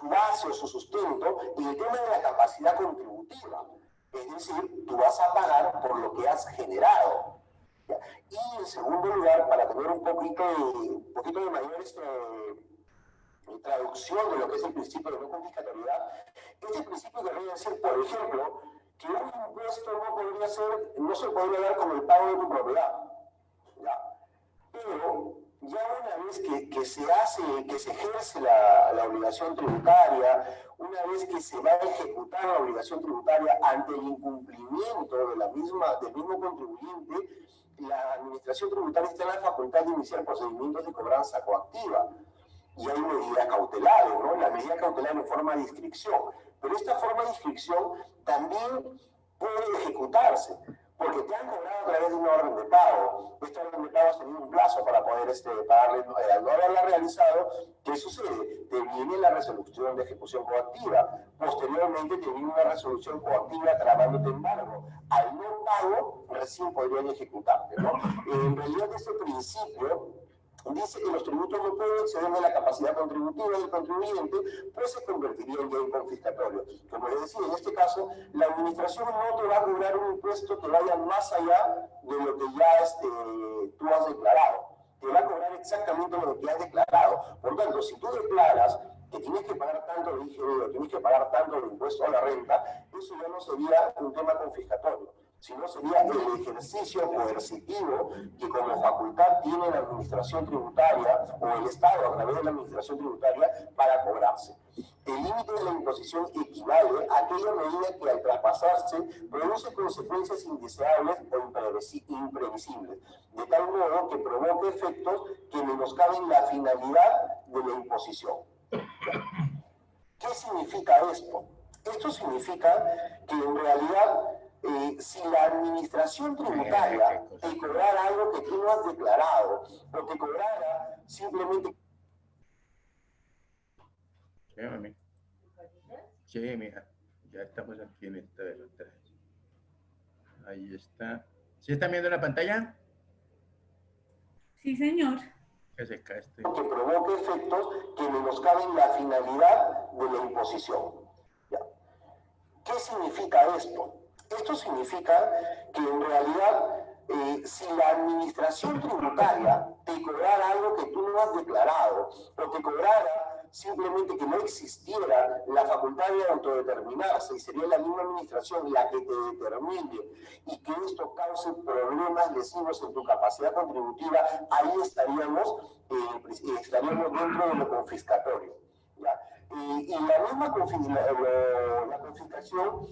base o su sustento en el tema de la capacidad contributiva. Es decir, tú vas a pagar por lo que has generado. ¿Ya? Y en segundo lugar, para tener un poquito de mayor traducción de lo que es el principio de no confiscatoriedad, este principio querría decir, por ejemplo, que un impuesto no se podría dar como el pago de tu propiedad. ¿Ya? Pero ya una vez que se ejerce la obligación tributaria, una vez que se va a ejecutar la obligación tributaria ante el incumplimiento del mismo contribuyente, la administración tributaria está en la facultad de iniciar procedimientos de cobranza coactiva. Y hay medidas cautelares, ¿no? La medida cautelar en forma de inscripción. Pero esta forma de inscripción también puede ejecutarse, porque te han cobrado a través de una orden de pago. Esta orden de pago has tenido un plazo para poder pagarle, al no haberla realizado, ¿qué sucede? Te viene la resolución de ejecución coactiva. Posteriormente te viene una resolución coactiva trabándote embargo. Al no pago, recién podrían ejecutarte, ¿no? En realidad, este principio dice que los tributos no pueden exceder de la capacidad contributiva del contribuyente, pues se convertirían ya en confiscatorios. Como les decía, en este caso, la administración no te va a cobrar un impuesto que vaya más allá de lo que ya tú has declarado. Te va a cobrar exactamente lo que has declarado. Por tanto, si tú declaras que tienes que pagar tanto de IGB, tienes que pagar tanto de impuesto a la renta, eso ya no sería un tema confiscatorio, sino sería el ejercicio coercitivo que como facultad tiene la administración tributaria o el Estado a través de la administración tributaria para cobrarse. El límite de la imposición equivale a aquella medida que al traspasarse produce consecuencias indeseables o imprevisibles, de tal modo que provoque efectos que menoscaben la finalidad de la imposición. ¿Qué significa esto? Esto significa que en realidad si la administración tributaria te cobrara algo que tú no has declarado, o te cobrara simplemente... Sí, mija, ya estamos aquí en esta de los tres. Ahí está. ¿Sí están viendo la pantalla? Sí, señor. Que se cae este. Que provoque efectos que menoscaben la finalidad de la imposición. ¿Ya? ¿Qué significa esto? Esto significa que en realidad, si la administración tributaria te cobrara algo que tú no has declarado, o te cobrara simplemente que no existiera la facultad de autodeterminarse, y sería la misma administración la que te determine, y que esto cause problemas lesivos en tu capacidad contributiva, ahí estaríamos dentro de lo confiscatorio. ¿Ya? Y la misma la confiscación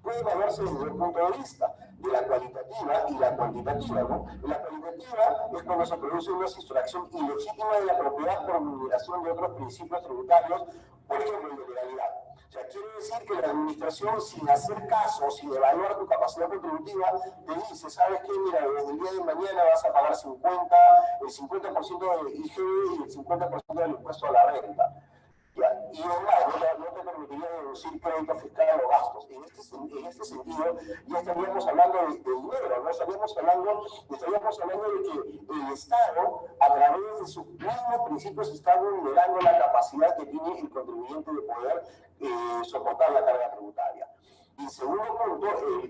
puede evaluarse desde el punto de vista de la cualitativa y la cuantitativa, ¿no? La cualitativa es cuando se produce una sustracción ilegítima de la propiedad por vulneración de otros principios tributarios, por ejemplo, el de legalidad. O sea, quiere decir que la administración, sin hacer caso, sin evaluar tu capacidad contributiva, te dice, ¿sabes qué? Mira, desde el día de mañana vas a pagar el 50% del IGB y el 50% del impuesto a la renta. Y además, no te permitiría deducir crédito fiscal o gastos. En este sentido, ya estaríamos hablando de dinero, ¿no? Estaríamos hablando de que el Estado, a través de sus mismos principios, está vulnerando la capacidad que tiene el contribuyente de poder soportar la carga tributaria. Y segundo punto,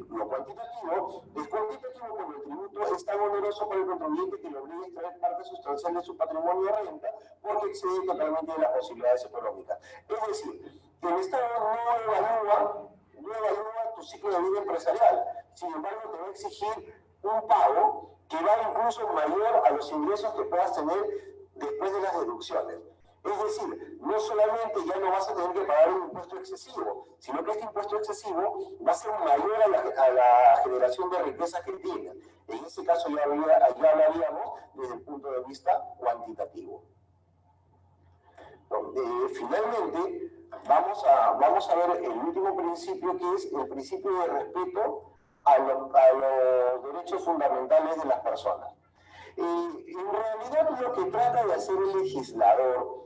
lo cuantitativo, es cuantitativo cuando el tributo es tan oneroso para el contribuyente que le obliga a extraer parte sustancial de su patrimonio de renta porque excede totalmente de las posibilidades económicas. Es decir, que el Estado no evalúa tu ciclo de vida empresarial, sin embargo te va a exigir un pago que va incluso mayor a los ingresos que puedas tener después de las deducciones. Es decir, no solamente ya no vas a tener que pagar un impuesto excesivo, sino que este impuesto excesivo va a ser mayor a la generación de riqueza que tienes. En este caso ya hablaríamos desde el punto de vista cuantitativo. Finalmente, vamos a ver el último principio, que es el principio de respeto a los derechos fundamentales de las personas. En realidad, lo que trata de hacer el legislador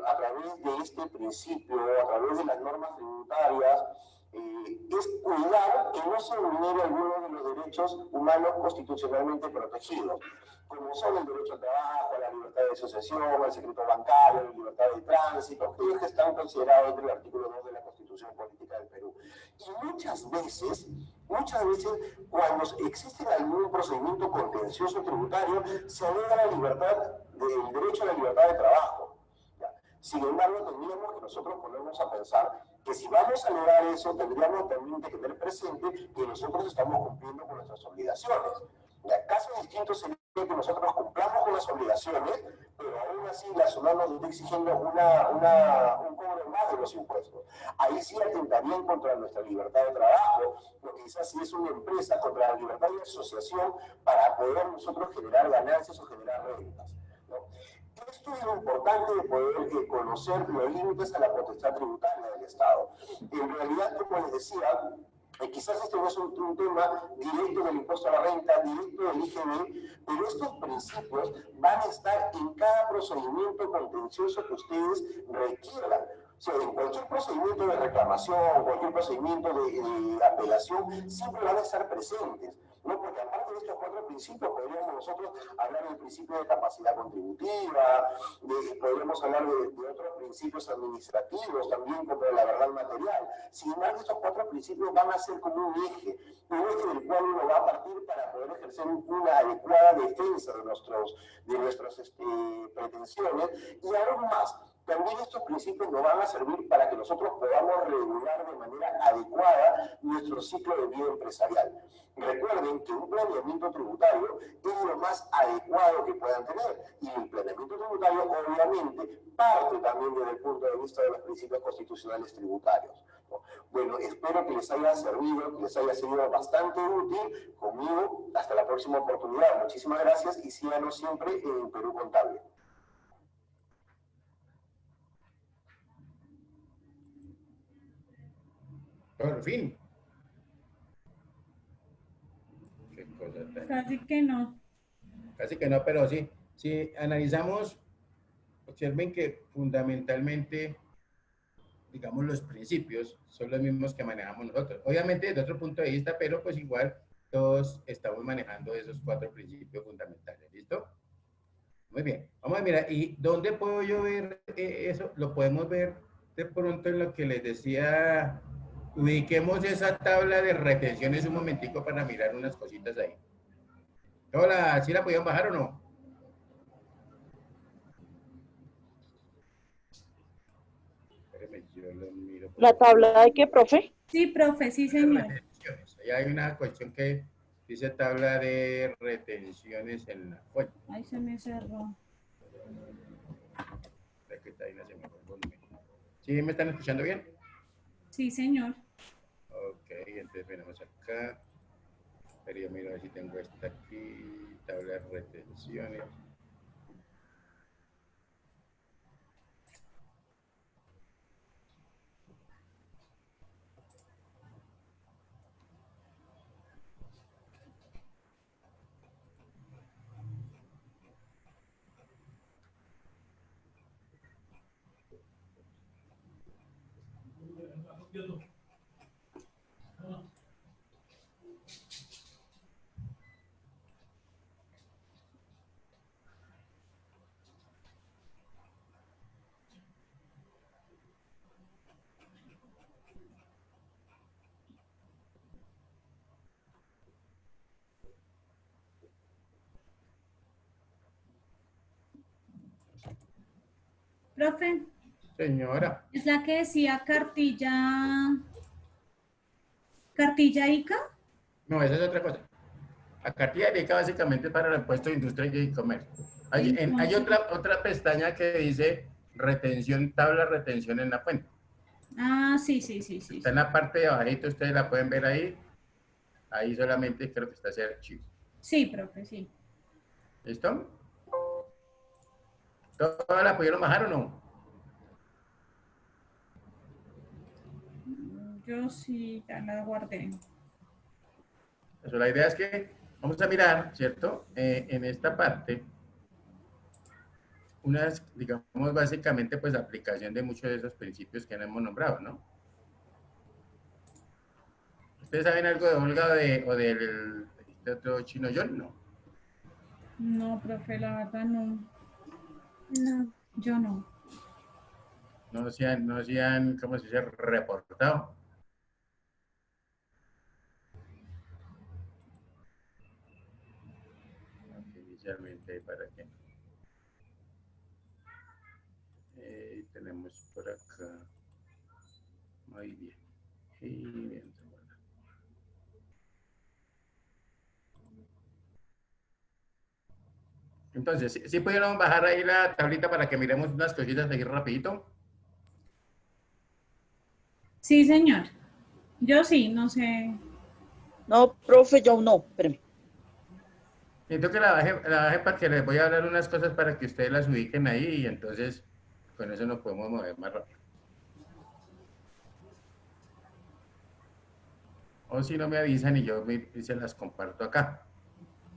a través de este principio, a través de las normas tributarias, es cuidar que no se vulnere alguno de los derechos humanos constitucionalmente protegidos, como son el derecho al trabajo, a la libertad de asociación, al secreto bancario, la libertad de tránsito, aquellos que están considerados entre el artículo 2 de la Constitución Política del Perú. Y muchas veces, cuando existe algún procedimiento contencioso tributario, se alega la libertad, el derecho a la libertad de trabajo. Sin embargo, tendríamos que nosotros ponernos a pensar que si vamos a lograr eso, tendríamos también que tener presente que nosotros estamos cumpliendo con nuestras obligaciones. Caso distinto sería que nosotros cumplamos con las obligaciones, pero aún así la SUNAT nos está exigiendo un cobro más de los impuestos. Ahí sí atentarían contra nuestra libertad de trabajo, lo que quizás sí es una empresa contra la libertad de asociación para poder nosotros generar ganancias o generar rentas, ¿no? Esto es lo importante de poder conocer los límites a la potestad tributaria del Estado. En realidad, como les decía, quizás este no es un tema directo del impuesto a la renta, directo del IGB, pero estos principios van a estar en cada procedimiento contencioso que ustedes requieran. O sea, en cualquier procedimiento de reclamación, cualquier procedimiento de apelación, siempre van a estar presentes, ¿no? Porque aparte de estos 4 principios, podríamos nosotros hablar del principio de capacidad contributiva, podríamos hablar de otros principios administrativos también, como la verdad material. Sin embargo, estos 4 principios van a ser como un eje del cual uno va a partir para poder ejercer una adecuada defensa de nuestras pretensiones, y aún más, también estos principios nos van a servir para que nosotros podamos regular de manera adecuada nuestro ciclo de vida empresarial. Recuerden que un planeamiento tributario es lo más adecuado que puedan tener, y el planeamiento tributario obviamente parte también desde el punto de vista de los principios constitucionales tributarios, ¿no? Bueno, espero que les haya servido, que les haya sido bastante útil. Conmigo, hasta la próxima oportunidad. Muchísimas gracias y síganos siempre en Perú Contable. Por fin. Qué cosa tan... Casi que no. Casi que no, pero sí. Si analizamos, observen que fundamentalmente, digamos, los principios son los mismos que manejamos nosotros. Obviamente desde otro punto de vista, pero pues igual todos estamos manejando esos 4 principios fundamentales. ¿Listo? Muy bien. Vamos a mirar. ¿Y dónde puedo yo ver eso? Lo podemos ver de pronto en lo que les decía. Ubiquemos esa tabla de retenciones un momentico para mirar unas cositas ahí. Hola, ¿sí la podían bajar o no? Espérenme, yo lo miro. ¿La tabla de qué, profe? Sí, profe, sí, señor. Ahí hay una cuestión que dice tabla de retenciones en la fuente. Ahí se me cerró. Aquí está, ahí no se me fue el volumen. ¿Sí me están escuchando bien? Sí, señor. Ok, entonces venimos acá. Pero yo miro a ver si tengo esta aquí, tabla de retenciones. Profe, Señora, es la que decía cartilla ICA. no, esa es otra cosa. La cartilla de ICA básicamente es para el impuesto de industria y comercio. Hay Entonces, otra pestaña que dice retención, tabla de retención en la fuente. ah, sí, sí, sí, sí, Está en sí. la parte de abajito, ustedes la pueden ver ahí. Ahí solamente creo que está ese archivo. Sí, profe, sí. ¿Listo? ¿Todas la pudieron bajar o no? Yo sí, ya la guardé. Eso, la idea es que vamos a mirar, ¿cierto? En esta parte, unas, digamos, básicamente, pues, aplicación de muchos de esos principios que hemos nombrado, ¿no? ¿Ustedes saben algo de Olga o del este otro chino John? No. No, profe, la verdad no. No. Yo no. No se han, ¿cómo se dice? Reportado. Inicialmente, ¿para qué? Tenemos por acá. Muy bien. Y bien, entonces, ¿sí pudieron bajar ahí la tablita para que miremos unas cositas aquí rapidito? Sí, señor. Yo sí, no sé. No, profe, yo no, espérame. Siento que la baje para que les voy a hablar unas cosas para que ustedes las ubiquen ahí y entonces con eso nos podemos mover más rápido. O si no me avisan y y se las comparto acá.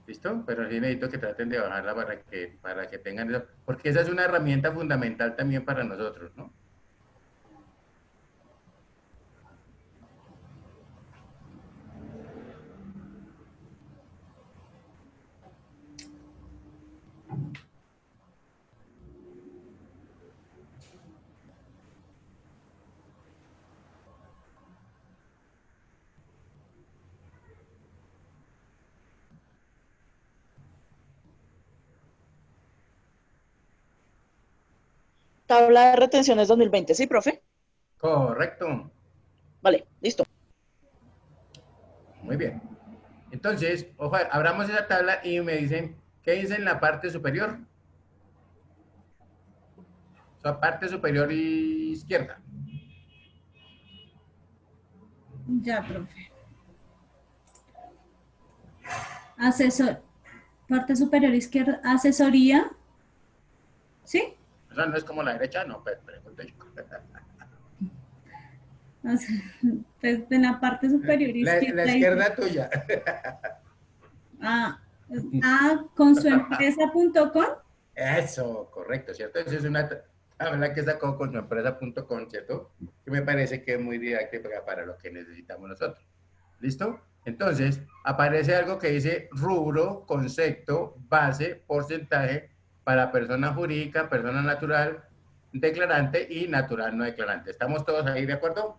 ¿Listo? Pero sí necesito que traten de bajarla para que tengan eso, porque esa es una herramienta fundamental también para nosotros, ¿no? Tabla de retenciones 2020, ¿sí, profe? Correcto. Vale, listo. Muy bien. Entonces, ojo, abramos esa tabla y me dicen, ¿qué dice en la parte superior? O sea, parte superior izquierda. Ya, profe. Asesor. Parte superior izquierda. Asesoría. ¿Sí? O sea, no es como la derecha, no, pregunto yo. Pues en la parte superior La izquierda. izquierda tuya. Ah, con su empresa.com. Eso, correcto, ¿cierto? Esa es una tabla que sacó con su empresa.com, ¿cierto? Que me parece que es muy didáctica para lo que necesitamos nosotros. ¿Listo? Entonces, aparece algo que dice rubro, concepto, base, porcentaje para persona jurídica, persona natural, declarante y natural no declarante. ¿Estamos todos ahí de acuerdo?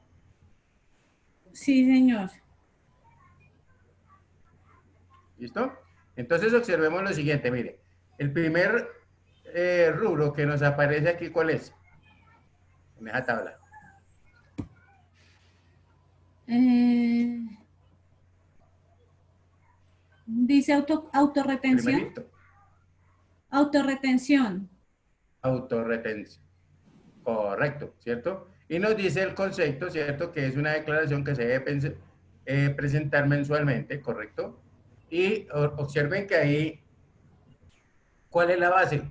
Sí, señor. ¿Listo? Entonces observemos lo siguiente, mire. El primer rubro que nos aparece aquí, ¿cuál es? En esa tabla. Dice autorretención. Primerito. Autorretención. Autorretención. Correcto, ¿cierto? Y nos dice el concepto, ¿cierto? Que es una declaración que se debe presentar mensualmente, ¿correcto? Y observen que ahí, ¿cuál es la base?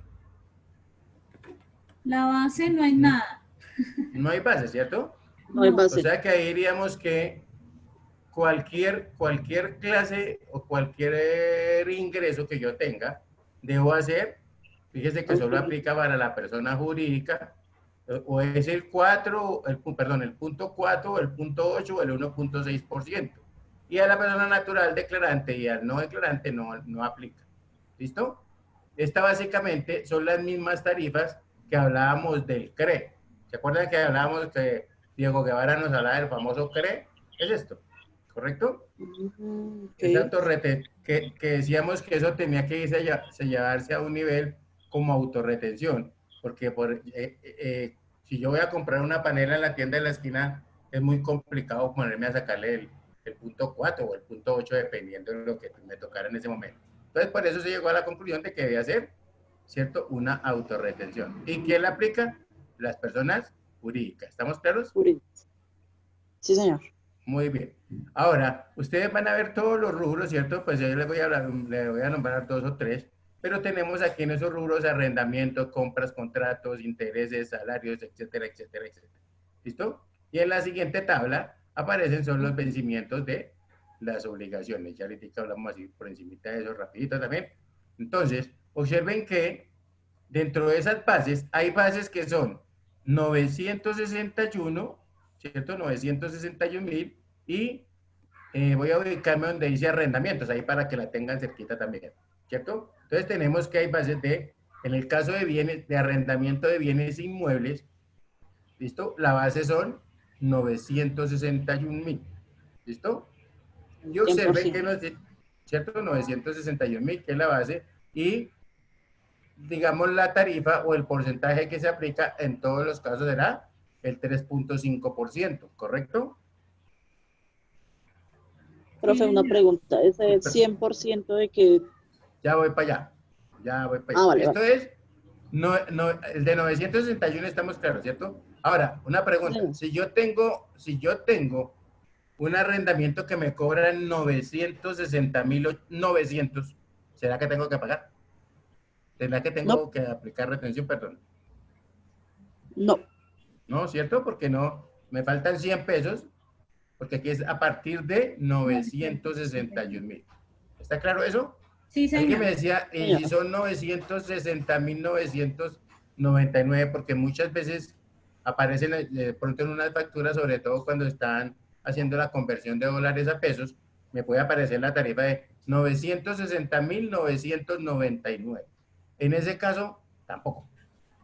La base no hay nada. No hay base, ¿cierto? No hay No. O base. sea que ahí diríamos que cualquier clase o cualquier ingreso que yo tenga, debo hacer, fíjese que solo aplica para la persona jurídica, o es el 4, perdón, el punto 4, el punto 8 o el 1.6%. Y a la persona natural declarante y al no declarante no aplica. ¿Listo? Esta básicamente son las mismas tarifas que hablábamos del CRE. ¿Se acuerdan que hablábamos que Diego Guevara nos hablaba del famoso CRE? Es esto, ¿correcto? Okay. Esa que decíamos que eso tenía que irse llevarse a un nivel como autorretención, porque si yo voy a comprar una panela en la tienda de la esquina, es muy complicado ponerme a sacarle el punto 4 o el punto 8, dependiendo de lo que me tocara en ese momento. Entonces, por eso se llegó a la conclusión de que debía ser, ¿cierto?, una autorretención. ¿Y quién la aplica? Las personas jurídicas. ¿Estamos claros? Sí, señor. Muy bien. Ahora, ustedes van a ver todos los rubros, ¿cierto? Pues yo les voy a nombrar 2 o 3, pero tenemos aquí en esos rubros arrendamiento, compras, contratos, intereses, salarios, etcétera, etcétera, etcétera. ¿Listo? Y en la siguiente tabla aparecen son los vencimientos de las obligaciones. Ya ahorita hablamos así por encimita de eso rapidito también. Entonces, observen que dentro de esas bases hay bases que son 961, ¿cierto? 961,000 y voy a ubicarme donde dice arrendamientos, ahí para que la tengan cerquita también, ¿cierto? Entonces tenemos que hay bases en el caso de bienes, de arrendamiento de bienes inmuebles, ¿listo? La base son 961,000, ¿listo? Y observen que nos, ¿cierto? 961,000, que es la base, y digamos la tarifa o el porcentaje que se aplica en todos los casos será el 3.5%, ¿correcto? Profe, una pregunta. ¿Ese 100% de que... Ya voy para allá. Ya voy para allá. Vale, Esto vale. es, el de 961 estamos claros, ¿cierto? Ahora, una pregunta. Sí. Si yo tengo un arrendamiento que me cobran 960,900, ¿será que tengo que pagar? ¿Será que tengo No. que aplicar retención? Perdón. No. No, ¿cierto? Porque no, me faltan 100 pesos, porque aquí es a partir de 961,000. ¿Está claro eso? Sí, Alguien señor. me decía, y si son 960,999, porque muchas veces aparecen de pronto en unas facturas, sobre todo cuando están haciendo la conversión de dólares a pesos, me puede aparecer la tarifa de 960,999. En ese caso, tampoco.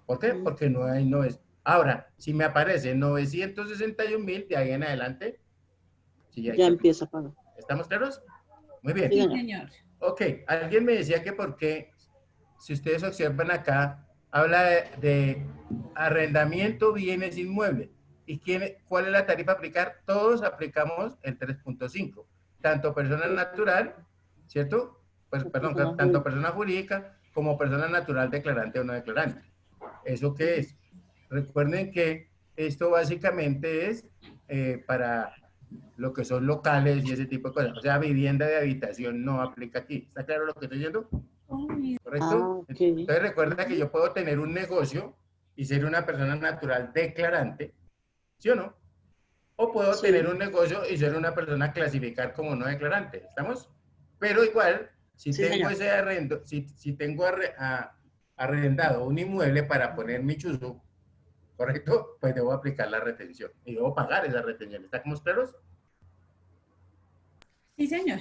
¿Por qué? Porque no es. Ahora, si me aparece 961,000, de ahí en adelante, sí, Ya empieza a pagar. ¿estamos claros? Muy bien. Sí, señor. Ok, alguien me decía que porque, si ustedes observan acá, habla de arrendamiento bienes inmuebles. ¿Y cuál es la tarifa a aplicar? Todos aplicamos el 3.5. Tanto persona natural, ¿cierto? Pues, perdón, tanto persona jurídica como persona natural declarante o no declarante. ¿Eso qué es? Recuerden que esto básicamente es para lo que son locales y ese tipo de cosas. O sea, vivienda de habitación no aplica aquí. ¿Está claro lo que estoy diciendo? ¿Correcto? Okay. Entonces recuerda que yo puedo tener un negocio y ser una persona natural declarante, ¿sí o no? O puedo tener un negocio y ser una persona clasificar como no declarante. ¿Estamos? Pero igual, si tengo ese arrendo, si tengo arrendado un inmueble para poner mi chuzo, ¿correcto? Pues debo aplicar la retención y debo pagar esa retención. ¿Estamos claros? Sí, señor.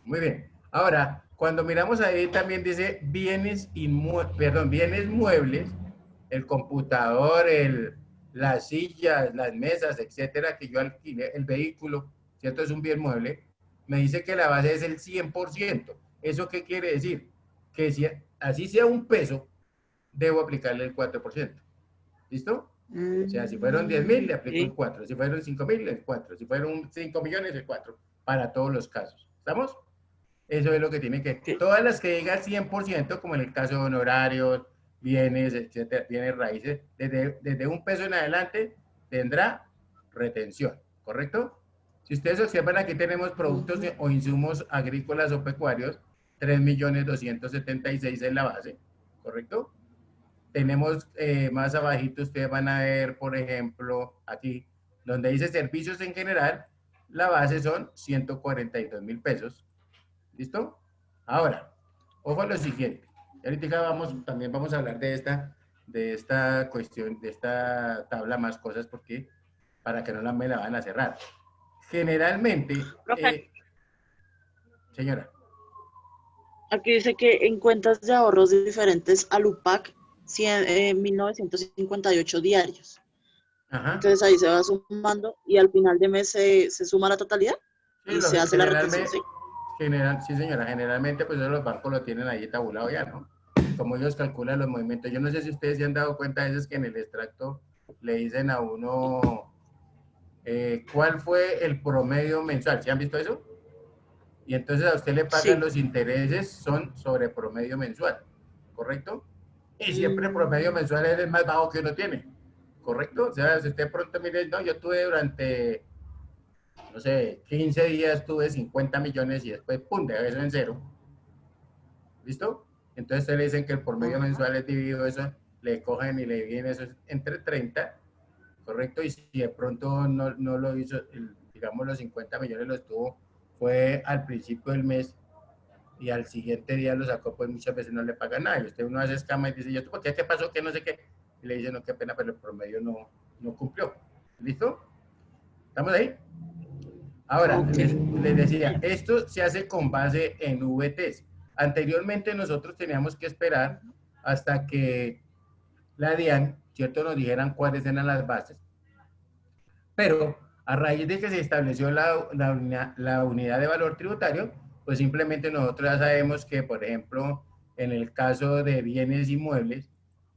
Muy bien. Ahora, cuando miramos ahí también dice bienes muebles, el computador, las sillas, las mesas, etcétera, que yo alquilé, el vehículo, ¿cierto? Es un bien mueble. Me dice que la base es el 100%. ¿Eso qué quiere decir? Que si así sea un peso, debo aplicarle el 4%. ¿Listo? O sea, si fueron 10,000, le aplico el 4. Si fueron 5,000, el 4. Si fueron 5 millones, el 4. Para todos los casos. ¿Estamos? Eso es lo que tiene que... Todas las que digan 100%, como en el caso de honorarios, bienes, etcétera, bienes raíces, desde un peso en adelante, tendrá retención, ¿correcto? Si ustedes observan, aquí tenemos productos o insumos agrícolas o pecuarios, 3.276.000 en la base, ¿correcto? Tenemos más abajito, ustedes van a ver, por ejemplo, aquí, donde dice servicios en general, la base son 142.000 pesos. ¿Listo? Ahora, ojo a lo siguiente. Ahorita también vamos a hablar de esta cuestión, de esta tabla más cosas, porque para que no me la van a cerrar. Generalmente, señora. Aquí dice que en cuentas de ahorros diferentes al UPAC, 1.958 diarios. Ajá. Entonces ahí se va sumando y al final de mes se suma la totalidad y se hace la retención, ¿sí? Sí, señora. Generalmente, pues los bancos lo tienen ahí tabulado ya, ¿no? Como ellos calculan los movimientos. Yo no sé si ustedes se han dado cuenta a veces que en el extracto le dicen a uno cuál fue el promedio mensual. ¿Sí han visto eso? Y entonces a usted le pagan los intereses, son sobre promedio mensual, ¿correcto? Y siempre el promedio mensual es el más bajo que uno tiene, ¿correcto? O sea, si usted pronto mire, no, yo tuve durante, no sé, 15 días tuve 50 millones y después, pum, de eso en cero. ¿Listo? Entonces ustedes le dicen que el promedio mensual es dividido eso, le cogen y le dividen eso entre 30, ¿correcto? Y si de pronto no lo hizo, digamos los 50 millones los tuvo, fue al principio del mes y al siguiente día lo sacó, pues muchas veces no le paga nada. Y usted uno hace escama y dice, ¿y esto por qué? ¿Qué pasó? ¿Qué no sé qué? Y le dice, no, qué pena, pero el promedio no cumplió. ¿Listo? ¿Estamos ahí? Ahora, les decía, esto se hace con base en VTs. Anteriormente nosotros teníamos que esperar hasta que la DIAN, ¿cierto?, nos dijeran cuáles eran las bases. Pero a raíz de que se estableció la unidad de valor tributario, pues simplemente nosotros ya sabemos que, por ejemplo, en el caso de bienes inmuebles,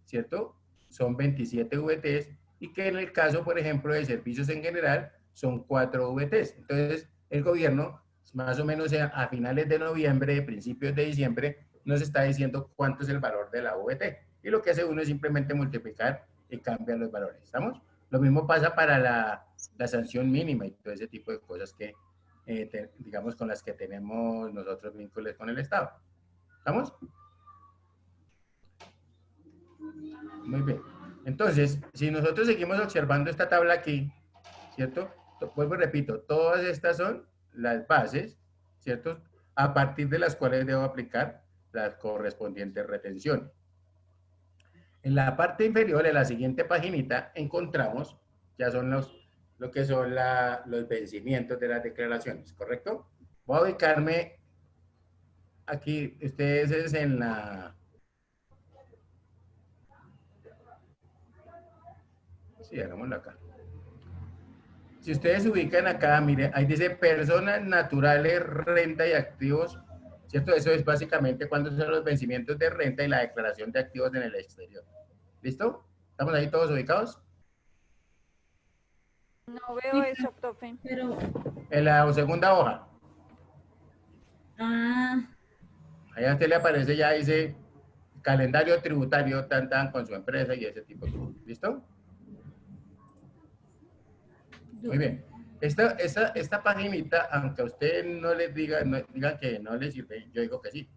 ¿cierto?, son 27 VTs y que en el caso, por ejemplo, de servicios en general, son 4 VTs. Entonces, el gobierno, más o menos a finales de noviembre, principios de diciembre, nos está diciendo cuánto es el valor de la VT. Y lo que hace uno es simplemente multiplicar y cambiar los valores. ¿Estamos? Lo mismo pasa para la sanción mínima y todo ese tipo de cosas que, digamos, con las que tenemos nosotros vínculos con el Estado. ¿Estamos? Muy bien. Entonces, si nosotros seguimos observando esta tabla aquí, ¿cierto? Vuelvo y repito, todas estas son las bases, ¿cierto? A partir de las cuales debo aplicar las correspondientes retenciones. En la parte inferior, en la siguiente paginita, encontramos, ya son lo que son los vencimientos de las declaraciones, ¿correcto? Voy a ubicarme aquí, ustedes es en la... Sí, hagámoslo acá. Si ustedes se ubican acá, mire, ahí dice personas naturales, renta y activos, ¿cierto? Eso es básicamente cuando son los vencimientos de renta y la declaración de activos en el exterior. ¿Listo? ¿Estamos ahí todos ubicados? No veo eso, profe. Pero... En la segunda hoja. Ah. Ahí a usted le aparece, ya dice calendario tributario, tan con su empresa y ese tipo de cosas. ¿Listo? Muy bien. Esta paginita, aunque a usted no les diga que no les sirve, yo digo que sí.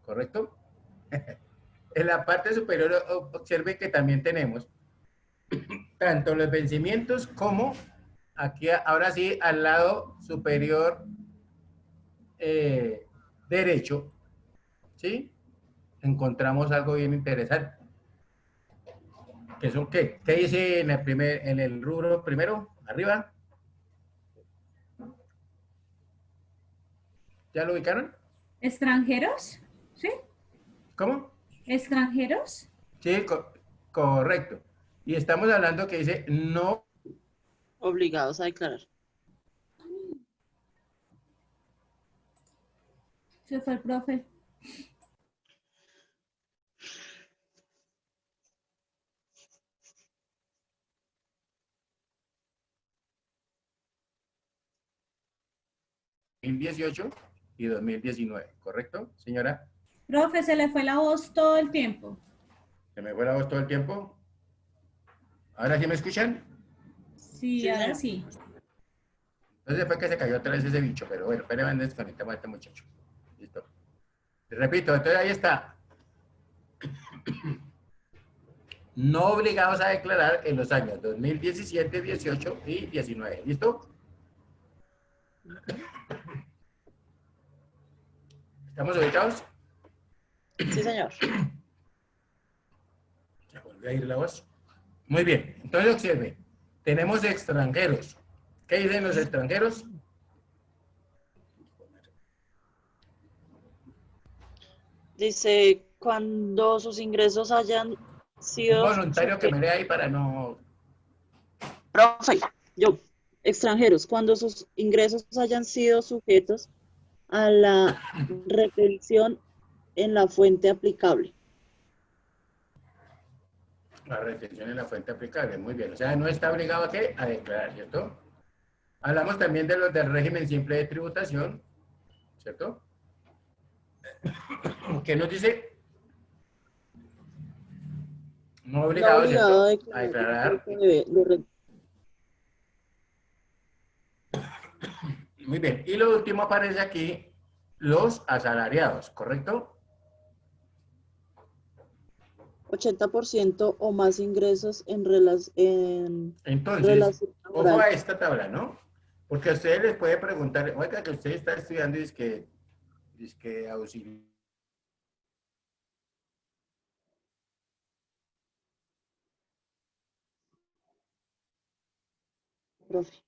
¿Correcto? En la parte superior observe que también tenemos tanto los vencimientos como aquí, ahora sí, al lado superior derecho, ¿sí? Encontramos algo bien interesante. ¿Qué son qué? ¿Qué dice en el rubro primero? Arriba. ¿Ya lo ubicaron? ¿Extranjeros? ¿Sí? ¿Cómo? ¿Extranjeros? Sí, correcto. Y estamos hablando que dice no obligados a declarar. Se fue el profe. ...2018 y 2019, ¿correcto, señora? Profe, se le fue la voz todo el tiempo. ¿Se me fue la voz todo el tiempo? ¿Ahora sí me escuchan? Sí, ahora sí. Entonces fue que se cayó otra vez ese bicho, pero bueno, pero desconectamos a este muchacho. Listo. Repito, entonces ahí está. No obligados a declarar en los años 2017, 18 y 19. ¿Listo? ¿Estamos ubicados? Sí, señor. Se volvió a ir la voz. Muy bien. Entonces observe. Tenemos extranjeros. ¿Qué dicen los extranjeros? Dice, cuando sus ingresos hayan Un sido... voluntario que me lea ahí para no... Profe, yo, extranjeros, cuando sus ingresos hayan sido sujetos a la retención en la fuente aplicable. La retención en la fuente aplicable. Muy bien. O sea, no está obligado a qué? A declarar, ¿cierto? Hablamos también de los del régimen simple de tributación, ¿cierto? ¿Qué nos dice? No obligado, No obligado ¿cierto? A declarar. Muy bien. Y lo último aparece aquí, los asalariados, ¿correcto? 80% o más ingresos en relación Entonces, ojo laboral. a esta tabla, ¿no? Porque a ustedes les puede preguntar, oiga, que usted está estudiando y es que auxilio. Profe.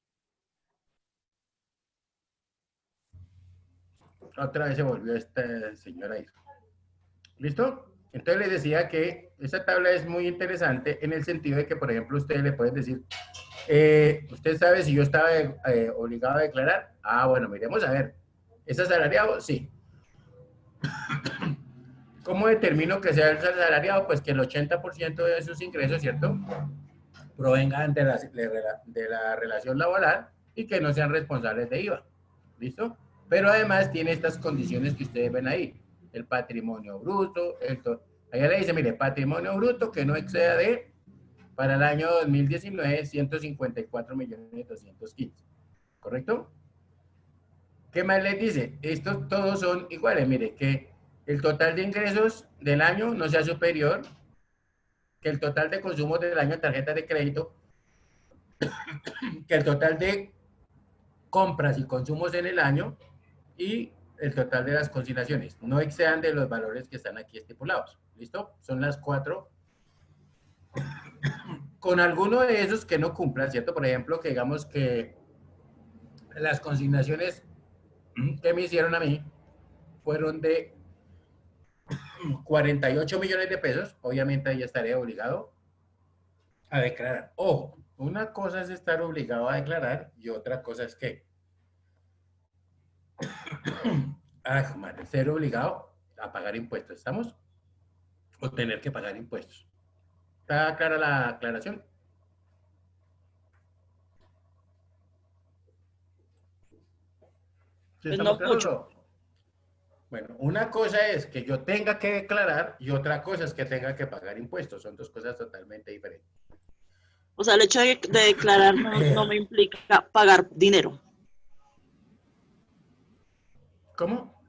Otra vez se volvió esta señora ahí. ¿Listo? Entonces les decía que esta tabla es muy interesante en el sentido de que, por ejemplo, ustedes le pueden decir, ¿usted sabe si yo estaba obligado a declarar? Ah, bueno, miremos a ver. ¿Es asalariado? Sí. ¿Cómo determino que sea el asalariado? Pues que el 80% de sus ingresos, ¿cierto?, provengan de la relación laboral y que no sean responsables de IVA. ¿Listo? Pero además tiene estas condiciones que ustedes ven ahí. El patrimonio bruto, allá le dice, mire, patrimonio bruto que no exceda de, para el año 2019, 154.215.000. ¿Correcto? ¿Qué más les dice? Estos todos son iguales. Mire, que el total de ingresos del año no sea superior que el total de consumos del año en tarjetas de crédito, que el total de compras y consumos en el año y el total de las consignaciones no excedan de los valores que están aquí estipulados. ¿Listo? Son las 4. Con alguno de esos que no cumplan, ¿cierto? Por ejemplo, que digamos que las consignaciones que me hicieron a mí fueron de 48 millones de pesos, obviamente ahí estaré obligado a declarar. Ojo, una cosa es estar obligado a declarar y otra cosa es que madre, ser obligado a pagar impuestos, ¿estamos? O tener que pagar impuestos. ¿Está clara la aclaración? ¿Sí estamos No claros? mucho. Bueno, una cosa es que yo tenga que declarar y otra cosa es que tenga que pagar impuestos. Son dos cosas totalmente diferentes. O sea, el hecho de declarar no me implica pagar dinero. ¿Cómo?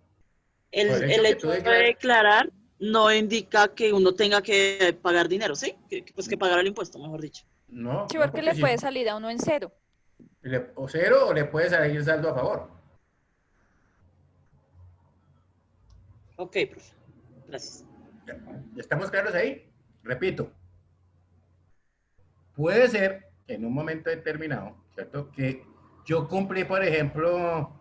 El hecho de declarar no indica que uno tenga que pagar dinero, ¿sí? Pues que pagar el impuesto, mejor dicho. No. Sí, porque le puede salir a uno en cero. O cero o le puede salir saldo a favor. Ok, profe. Gracias. ¿Ya estamos claros ahí? Repito. Puede ser en un momento determinado, ¿cierto? Que yo cumplí, por ejemplo,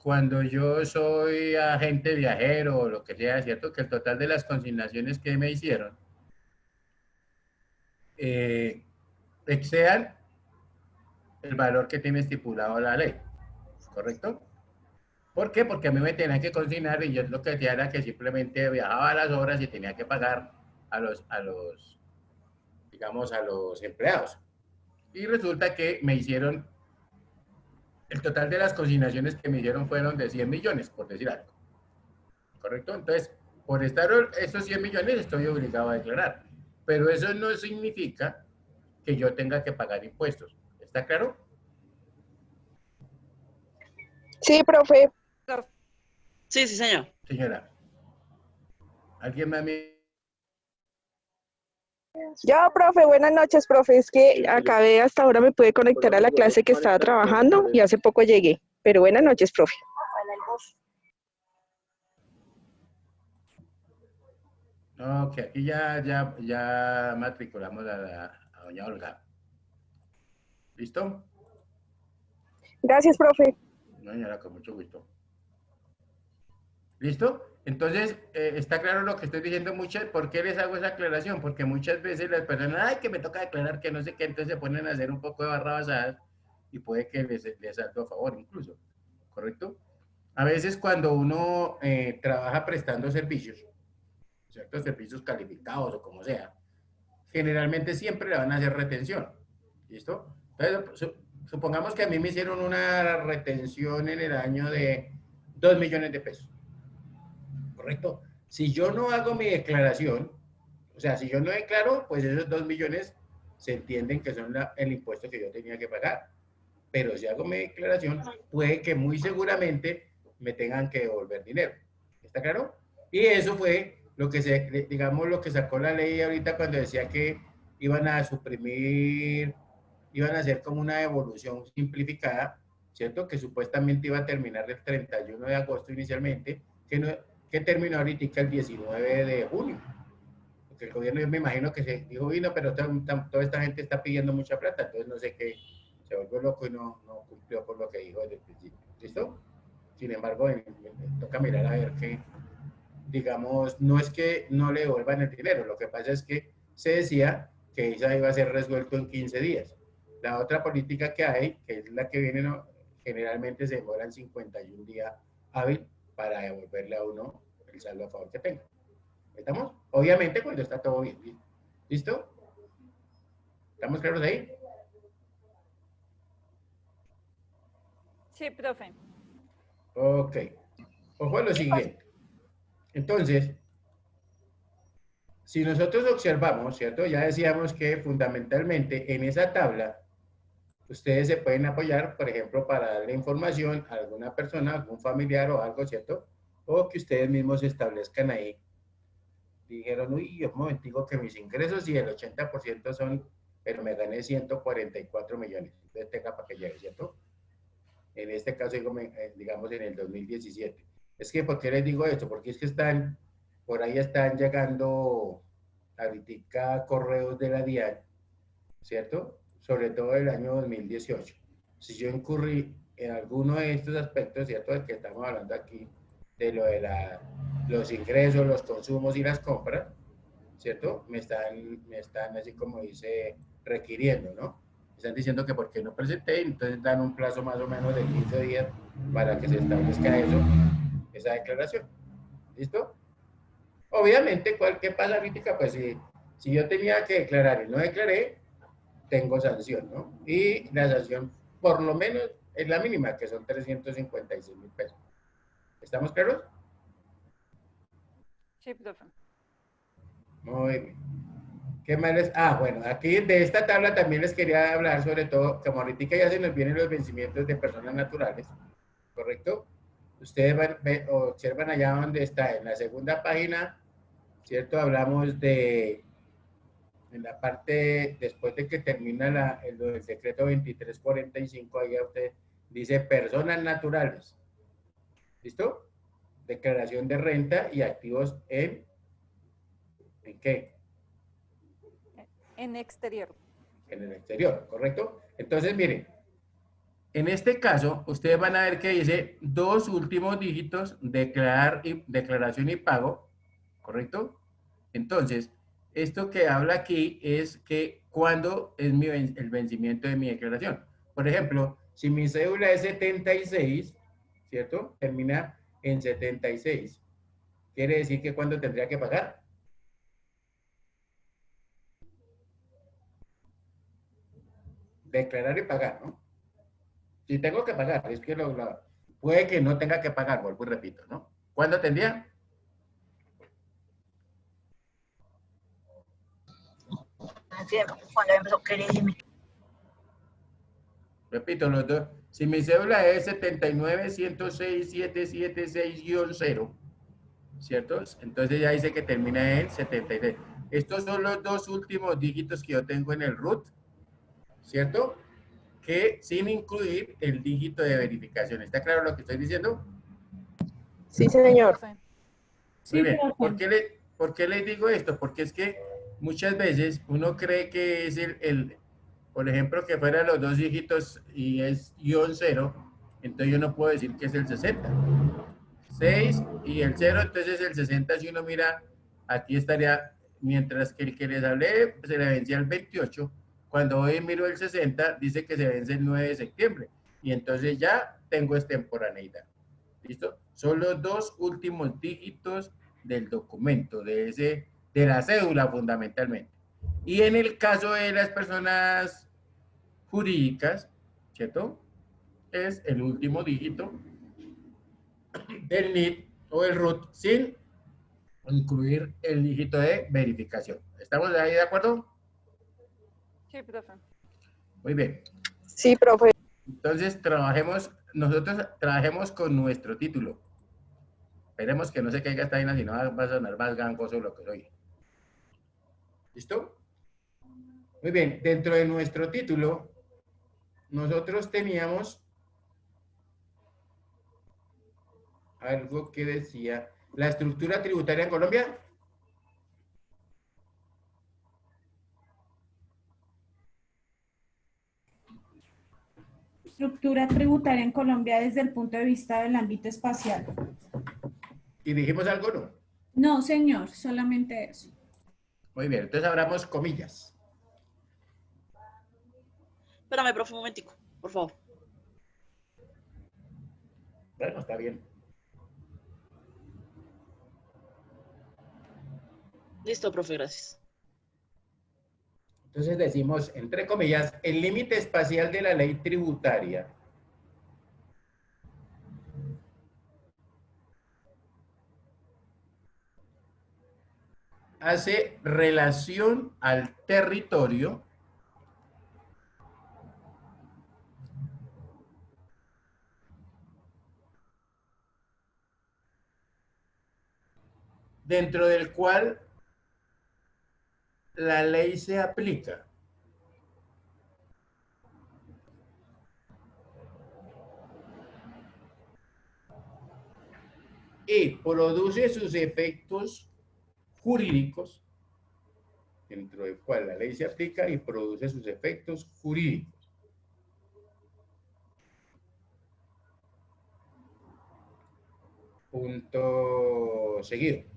cuando yo soy agente viajero o lo que sea, ¿cierto? Que el total de las consignaciones que me hicieron excedan el valor que tiene estipulado la ley, ¿correcto? ¿Por qué? Porque a mí me tenían que consignar y yo lo que decía era que simplemente viajaba a las obras y tenía que pagar a los empleados. Y resulta que me hicieron, el total de las consignaciones que me hicieron fueron de 100 millones, por decir algo. ¿Correcto? Entonces, por estar esos 100 millones estoy obligado a declarar. Pero eso no significa que yo tenga que pagar impuestos. ¿Está claro? Sí, profe. Sí, sí, señor. Señora. ¿Alguien más me... Yo, profe, buenas noches, profe. Es que acabé, hasta ahora me pude conectar a la clase que estaba trabajando y hace poco llegué. Pero buenas noches, profe. Ok, aquí ya matriculamos a doña Olga. ¿Listo? Gracias, profe. No, señora, con mucho gusto. ¿Listo? Entonces, está claro lo que estoy diciendo muchas. ¿Por qué les hago esa aclaración? Porque muchas veces las personas, ay, que me toca declarar que no sé qué, entonces se ponen a hacer un poco de barra basada y puede que les salga a favor incluso. ¿Correcto? A veces cuando uno trabaja prestando servicios, ciertos servicios calificados o como sea, generalmente siempre le van a hacer retención. ¿Listo? Entonces, supongamos que a mí me hicieron una retención en el año de 2 millones de pesos. ¿Correcto? Si yo no hago mi declaración, o sea, si yo no declaro, pues esos 2 millones se entienden que son el impuesto que yo tenía que pagar. Pero si hago mi declaración, puede que muy seguramente me tengan que devolver dinero. ¿Está claro? Y eso fue lo que digamos, lo que sacó la ley ahorita cuando decía que iban a suprimir, iban a hacer como una devolución simplificada, ¿cierto? Que supuestamente iba a terminar el 31 de agosto inicialmente, que terminó ahorita el 19 de junio. Porque el gobierno, yo me imagino que se dijo, no, pero toda esta gente está pidiendo mucha plata, entonces no sé qué, se volvió loco y no cumplió con lo que dijo desde el principio. ¿Listo? Sin embargo, toca mirar a ver que, digamos, no es que no le devuelvan el dinero, lo que pasa es que se decía que esa iba a ser resuelto en 15 días. La otra política que hay, que es la que viene, ¿no? Generalmente se demoran 51 días hábil para devolverle a uno el saldo a favor que tenga. ¿Estamos? Obviamente cuando está todo bien. ¿Listo? ¿Estamos claros ahí? Sí, profe. Ok. Ojo a lo siguiente. Entonces, si nosotros observamos, ¿cierto? Ya decíamos que fundamentalmente en esa tabla ustedes se pueden apoyar, por ejemplo, para darle información a alguna persona, algún familiar o algo, ¿cierto? O que ustedes mismos establezcan ahí. Dijeron, uy, un momentico que mis ingresos y el 80% son, pero me gané 144 millones. Entonces tenga para que llegue, ¿cierto? En este caso, digamos, en el 2017. Es que, ¿por qué les digo esto? Porque es que por ahí están llegando ahorita correos de la DIAN, ¿cierto? Sobre todo el año 2018. Si yo incurrí en alguno de estos aspectos, ¿cierto? Del que estamos hablando aquí, de lo de los ingresos, los consumos y las compras, ¿cierto? Me están así como dice, requiriendo, ¿no? Están diciendo que por qué no presenté, entonces dan un plazo más o menos de 15 días para que se establezca esa declaración. ¿Listo? Obviamente, ¿qué pasa ahorita? Pues si yo tenía que declarar y no declaré, tengo sanción, ¿no? Y la sanción, por lo menos, es la mínima, que son 356.000 pesos. ¿Estamos claros? Sí, profe. Muy bien. ¿Qué más les...? Ah, bueno, aquí de esta tabla también les quería hablar sobre todo, como ahorita ya se nos vienen los vencimientos de personas naturales, ¿correcto? Ustedes observan allá donde está, en la segunda página, ¿cierto? Hablamos en la parte, después de que termina el decreto 2345, ahí usted dice personas naturales. ¿Listo? Declaración de renta y activos ¿en qué? En exterior. En el exterior, ¿correcto? Entonces, miren, en este caso, ustedes van a ver que dice dos últimos dígitos, declaración y pago, ¿correcto? Entonces, esto que habla aquí es que cuándo es el vencimiento de mi declaración. Por ejemplo, si mi cédula es 76, ¿cierto? Termina en 76. Quiere decir que cuándo tendría que pagar. Declarar y pagar, ¿no? Si tengo que pagar, es que puede que no tenga que pagar, vuelvo y repito, ¿no? ¿Cuándo tendría? Cuando empezó a querer irme. Repito, los dos. Si mi cédula es 79-106-776-0, ¿cierto? Entonces ya dice que termina en 73. Estos son los dos últimos dígitos que yo tengo en el root, ¿cierto? Que sin incluir el dígito de verificación. ¿Está claro lo que estoy diciendo? Sí, señor. Profe. Muy Sí, bien. profe. ¿Por qué les digo esto? Porque es que muchas veces uno cree que es por ejemplo, que fueran los dos dígitos y es -0, entonces yo no puedo decir que es el 60. 6 y el 0, entonces el 60, si uno mira, aquí estaría, mientras que el que les hablé se le vencía el 28, cuando hoy miro el 60, dice que se vence el 9 de septiembre, y entonces ya tengo extemporaneidad. ¿Listo? Son los dos últimos dígitos del documento, de la cédula fundamentalmente. Y en el caso de las personas jurídicas, ¿cierto? Es el último dígito del NID o el root sin incluir el dígito de verificación. ¿Estamos ahí de acuerdo? Sí, profe. Muy bien. Sí, profe. Entonces nosotros trabajemos con nuestro título. Esperemos que no se caiga esta vaina, si no va a sonar más gangoso lo que soy. ¿Listo? Muy bien, dentro de nuestro título, nosotros teníamos algo que decía, la estructura tributaria en Colombia. Estructura tributaria en Colombia desde el punto de vista del ámbito espacial. ¿Y dijimos algo, no? No, señor, solamente eso. Muy bien, entonces abramos comillas. Espérame, profe, un momentico, por favor. Bueno, está bien. Listo, profe, gracias. Entonces decimos, entre comillas, el límite espacial de la ley tributaria hace relación al territorio dentro del cual la ley se aplica. Y produce sus efectos jurídicos, dentro del cual la ley se aplica y produce sus efectos jurídicos. Punto seguido.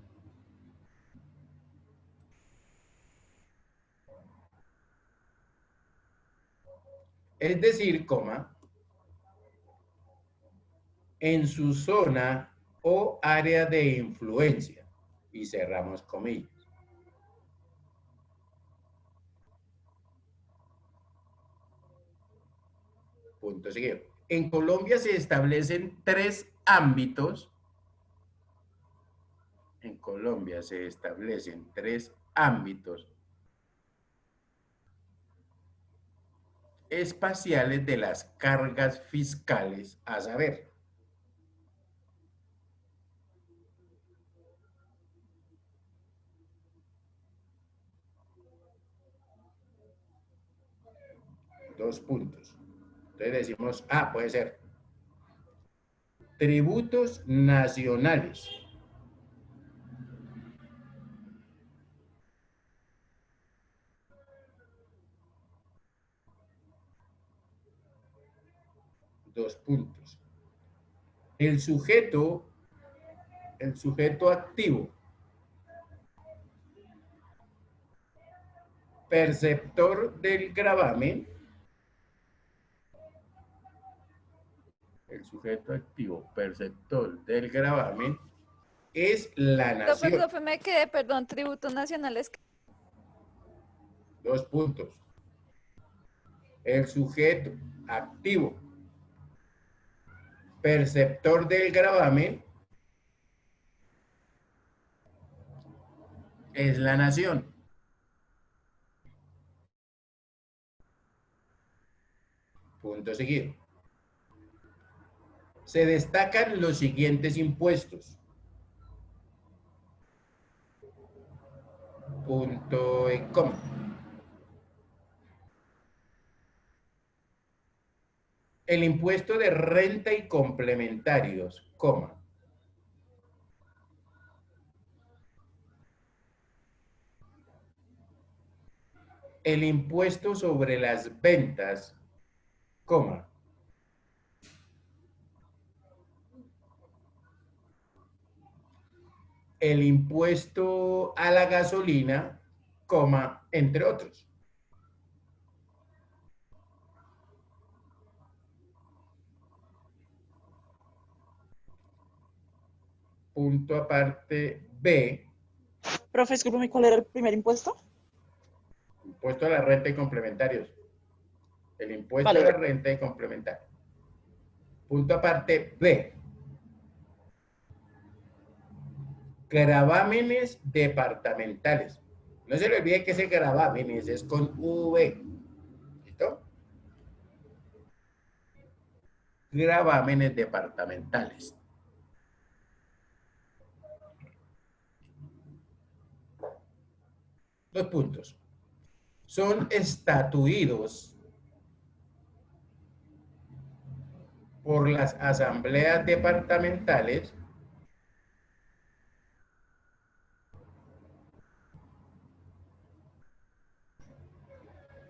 Es decir, coma, en su zona o área de influencia. Y cerramos comillas. Punto seguido. En Colombia se establecen tres ámbitos. En Colombia se establecen tres ámbitos espaciales de las cargas fiscales, a saber, dos puntos. Entonces decimos, puede ser tributos nacionales. Dos puntos. El sujeto activo, perceptor del gravamen, el sujeto activo, perceptor del gravamen, es la nación. Profe, me quedé, perdón, tributos nacionales. Dos puntos. El sujeto activo, perceptor del gravamen, es la nación. Punto seguido. Se destacan los siguientes impuestos. Punto y coma. El impuesto de renta y complementarios, coma. El impuesto sobre las ventas, coma. El impuesto a la gasolina, coma, entre otros. Punto aparte B. Profe, discúlpeme, ¿cuál era el primer impuesto? Impuesto a la renta y complementarios. El impuesto Vale. a la renta y complementarios. Punto aparte B. Gravámenes departamentales. No se le olvide que ese gravámenes es con V. ¿Listo? Gravámenes departamentales. Dos puntos. Son estatuidos por las asambleas departamentales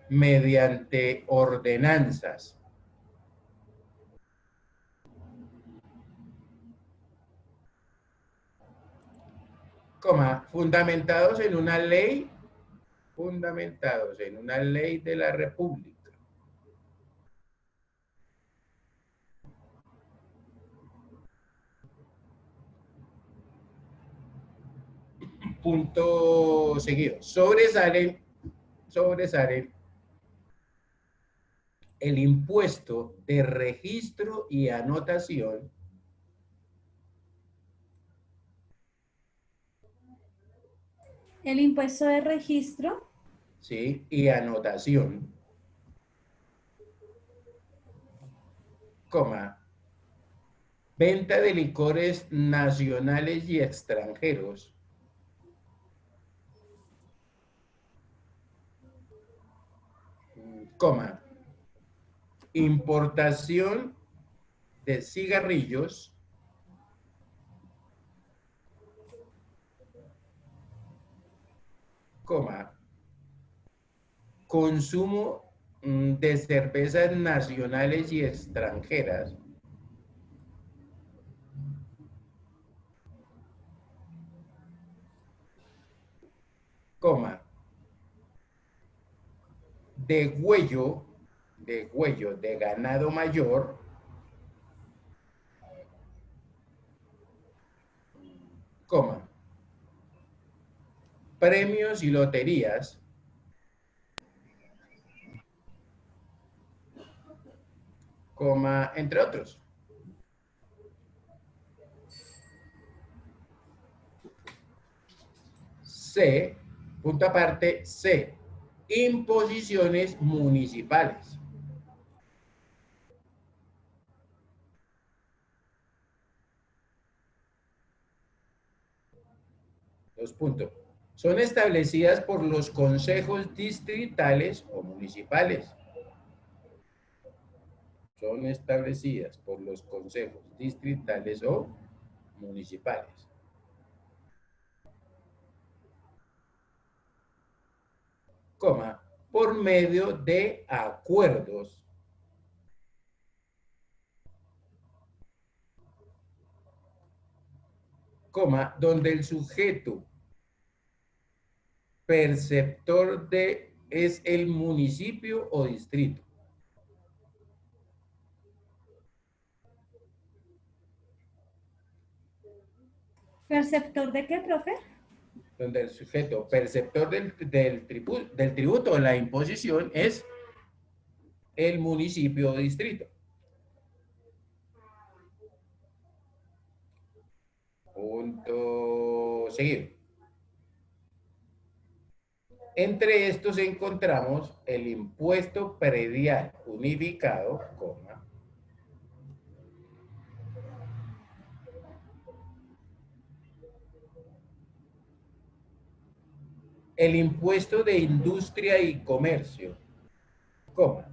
mediante ordenanzas. Coma, fundamentados en una ley de la República. Punto seguido. Sobresalen el impuesto de registro y anotación, El impuesto de registro, ¿sí? Y anotación, coma, venta de licores nacionales y extranjeros, coma, importación de cigarrillos, coma, consumo de cervezas nacionales y extranjeras, coma, degüello de ganado mayor, coma, premios y loterías, coma, entre otros. C, punto aparte, C, imposiciones municipales. Dos puntos. Son establecidas por los consejos distritales o municipales. Son establecidas por los consejos distritales o municipales. Coma, por medio de acuerdos coma, donde el sujeto perceptor de es el municipio o distrito. ¿perceptor de qué, profe? Donde el sujeto perceptor del tributo o la imposición es el municipio o distrito. Punto seguido. Entre estos encontramos el impuesto predial unificado, coma, el impuesto de industria y comercio, coma,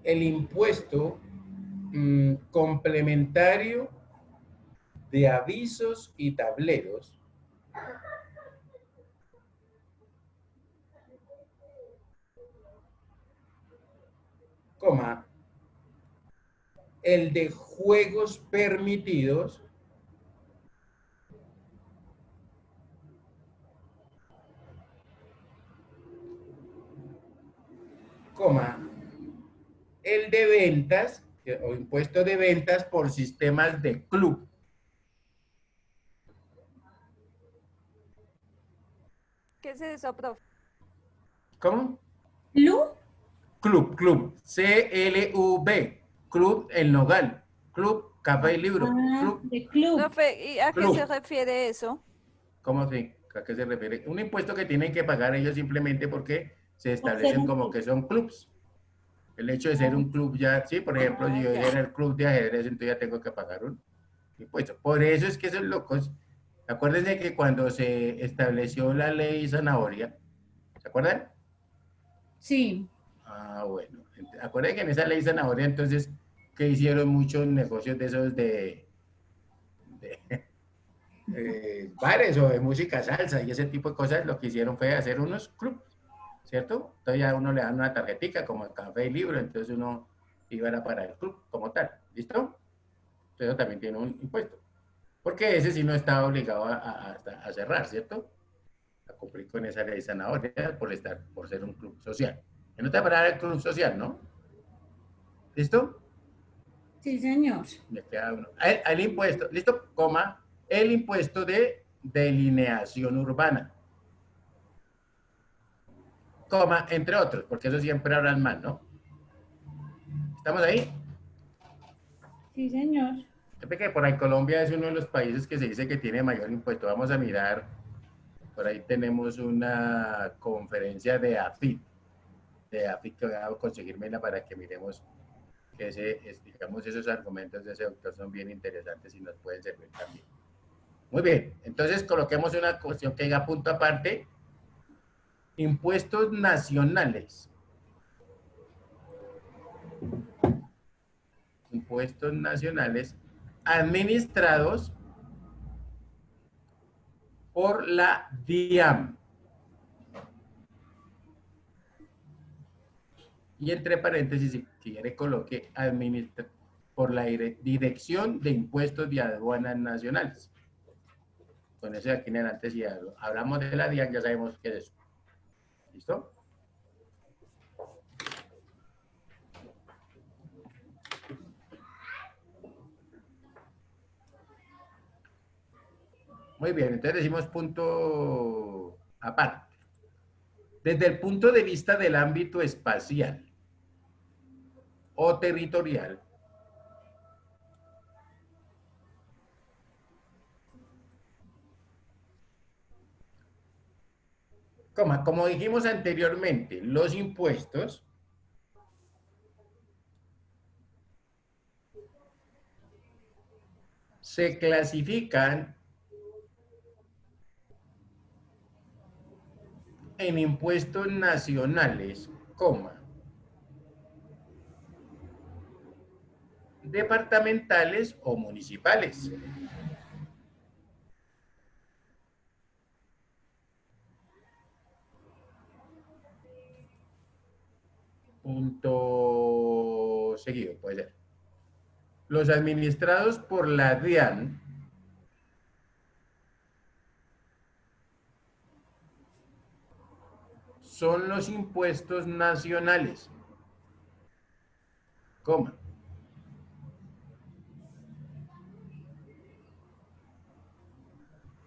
el impuesto complementario de avisos y tableros, coma, el de juegos permitidos, coma, el de ventas o impuesto de ventas por sistemas de club. ¿Qué es eso, profe? ¿Cómo? ¿Club? Club, C-L-U-B, Club El Nogal, Club Café y Libro, Club. De club. Profe, ¿y a qué Club. se refiere eso? ¿Cómo así? ¿A qué se refiere? Un impuesto que tienen que pagar ellos simplemente porque se establecen como que son clubs. El hecho de ser un club ya, sí, por ejemplo, si yo ya. ya en el club de ajedrez, entonces ya tengo que pagar un impuesto. Por eso es que esos locos, acuérdense que cuando se estableció la ley Zanahoria, ¿se acuerdan? Sí. Ah, bueno. Acuérdense que en esa ley Zanahoria, entonces, que hicieron muchos negocios de esos de bares o de música salsa y ese tipo de cosas, lo que hicieron fue hacer unos clubs, ¿cierto? Entonces ya uno le dan una tarjetica como el café y libro, entonces uno iba para el club como tal, ¿listo? Entonces eso también tiene un impuesto, porque ese sí no estaba obligado a cerrar, ¿cierto? A cumplir con esa ley Zanahoria por ser un club social. En otra palabra, el club social, ¿no? ¿Listo? Sí, señor. Me queda uno. El impuesto, ¿listo? Coma, el impuesto de delineación urbana. Coma, entre otros, porque eso siempre hablan mal, ¿no? ¿Estamos ahí? Sí, señor. Yo creo que por ahí Colombia es uno de los países que se dice que tiene mayor impuesto. Vamos a mirar, por ahí tenemos una conferencia de AFIT que voy a conseguirme para que miremos que digamos, esos argumentos de ese doctor son bien interesantes y nos pueden servir también. Muy bien, entonces coloquemos una cuestión que diga punto aparte. Impuestos nacionales. Impuestos nacionales administrados por la DIAN. Y entre paréntesis, si quiere, coloque por la Dirección de Impuestos de Aduanas Nacionales. Con eso de aquí en adelante, si hablamos de la DIAN, ya sabemos qué es eso. ¿Listo? Muy bien, entonces decimos punto aparte. Desde el punto de vista del ámbito espacial o territorial, como dijimos anteriormente, los impuestos se clasifican en impuestos nacionales, departamentales o municipales. Punto seguido, puede ser. Los administrados por la DIAN son los impuestos nacionales,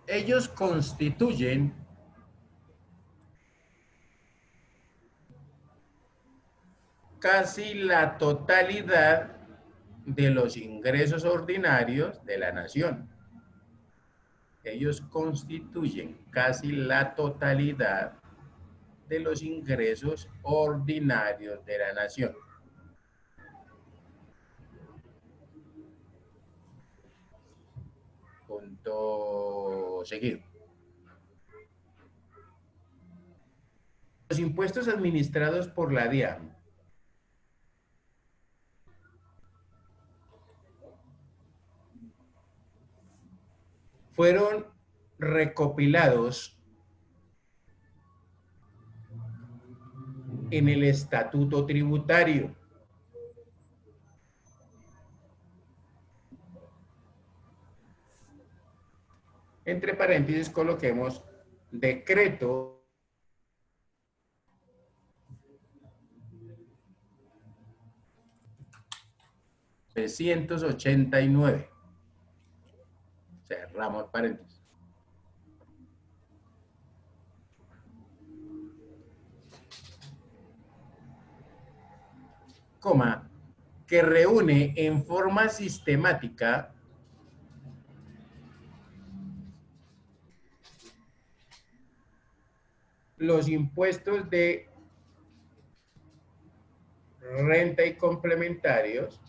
ellos constituyen casi la totalidad de los ingresos ordinarios de la nación. Ellos constituyen casi la totalidad de los ingresos ordinarios de la nación. Punto seguido. Los impuestos administrados por la DIAN fueron recopilados en el estatuto tributario. Entre paréntesis coloquemos decreto 389. Cerramos paréntesis. Coma, que reúne en forma sistemática los impuestos de renta y complementarios,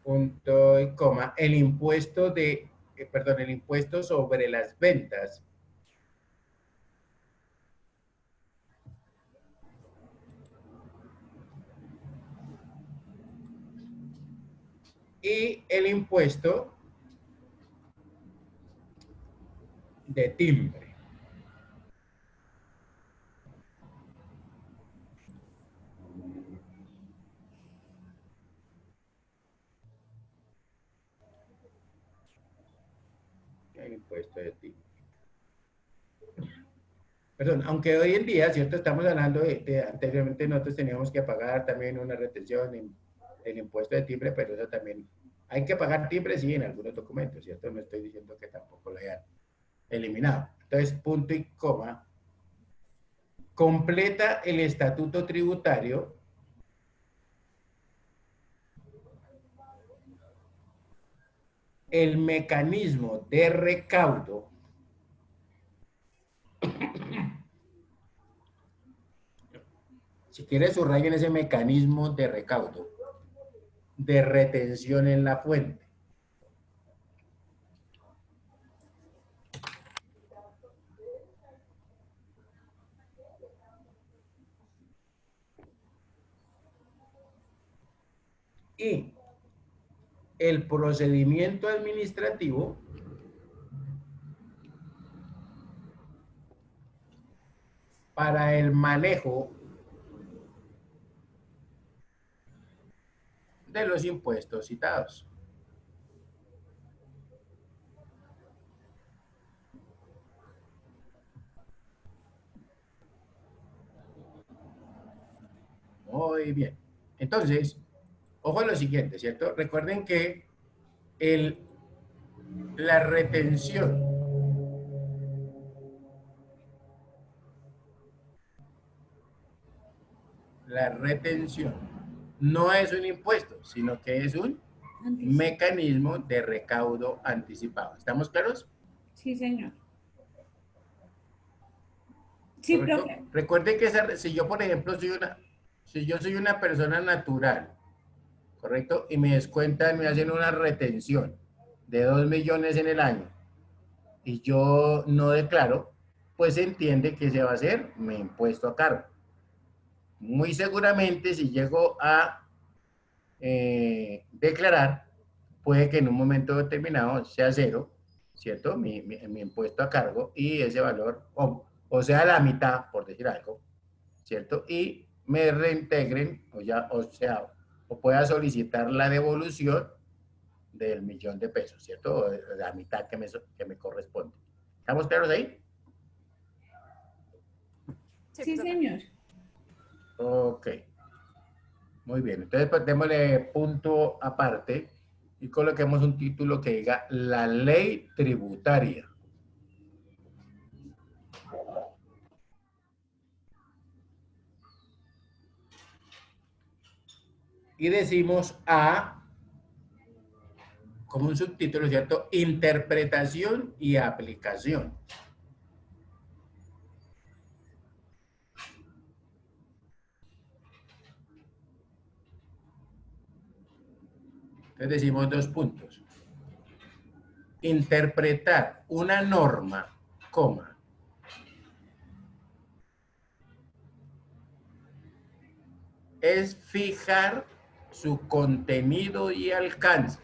punto y coma, el impuesto de, el impuesto sobre las ventas y el impuesto de timbre. El impuesto de timbre. Perdón, aunque hoy en día, ¿cierto? Estamos hablando de anteriormente nosotros teníamos que pagar también una retención en el impuesto de timbre, pero eso también, hay que pagar timbre, sí, en algunos documentos, ¿cierto? No estoy diciendo que tampoco lo hayan eliminado. Entonces, punto y coma, completa el estatuto tributario el mecanismo de recaudo si quieres subrayen ese mecanismo de recaudo de retención en la fuente. Y el procedimiento administrativo para el manejo de los impuestos citados. Muy bien. Entonces, ojo a lo siguiente, ¿cierto? Recuerden que la retención no es un impuesto, sino que es un mecanismo de recaudo anticipado. ¿Estamos claros? Sí, señor. Sí, profe. Recuerden que si yo, por ejemplo, si yo soy una persona natural, ¿correcto? Y me descuentan, me hacen una retención de 2 millones en el año y yo no declaro, pues se entiende que se va a hacer mi impuesto a cargo. Muy seguramente si llego a declarar, puede que en un momento determinado sea cero, ¿cierto? Mi impuesto a cargo y ese valor, o sea, la mitad, por decir algo, ¿cierto? Y me reintegren, o pueda solicitar la devolución del millón de pesos, ¿cierto? O de la mitad que me corresponde. ¿Estamos claros ahí? Sí, señor. Ok. Muy bien. Entonces, pues, démosle punto aparte y coloquemos un título que diga la ley tributaria. y decimos A como un subtítulo, ¿cierto? Interpretación y aplicación. Entonces decimos 2 puntos. Interpretar una norma, coma, es fijar su contenido y alcance,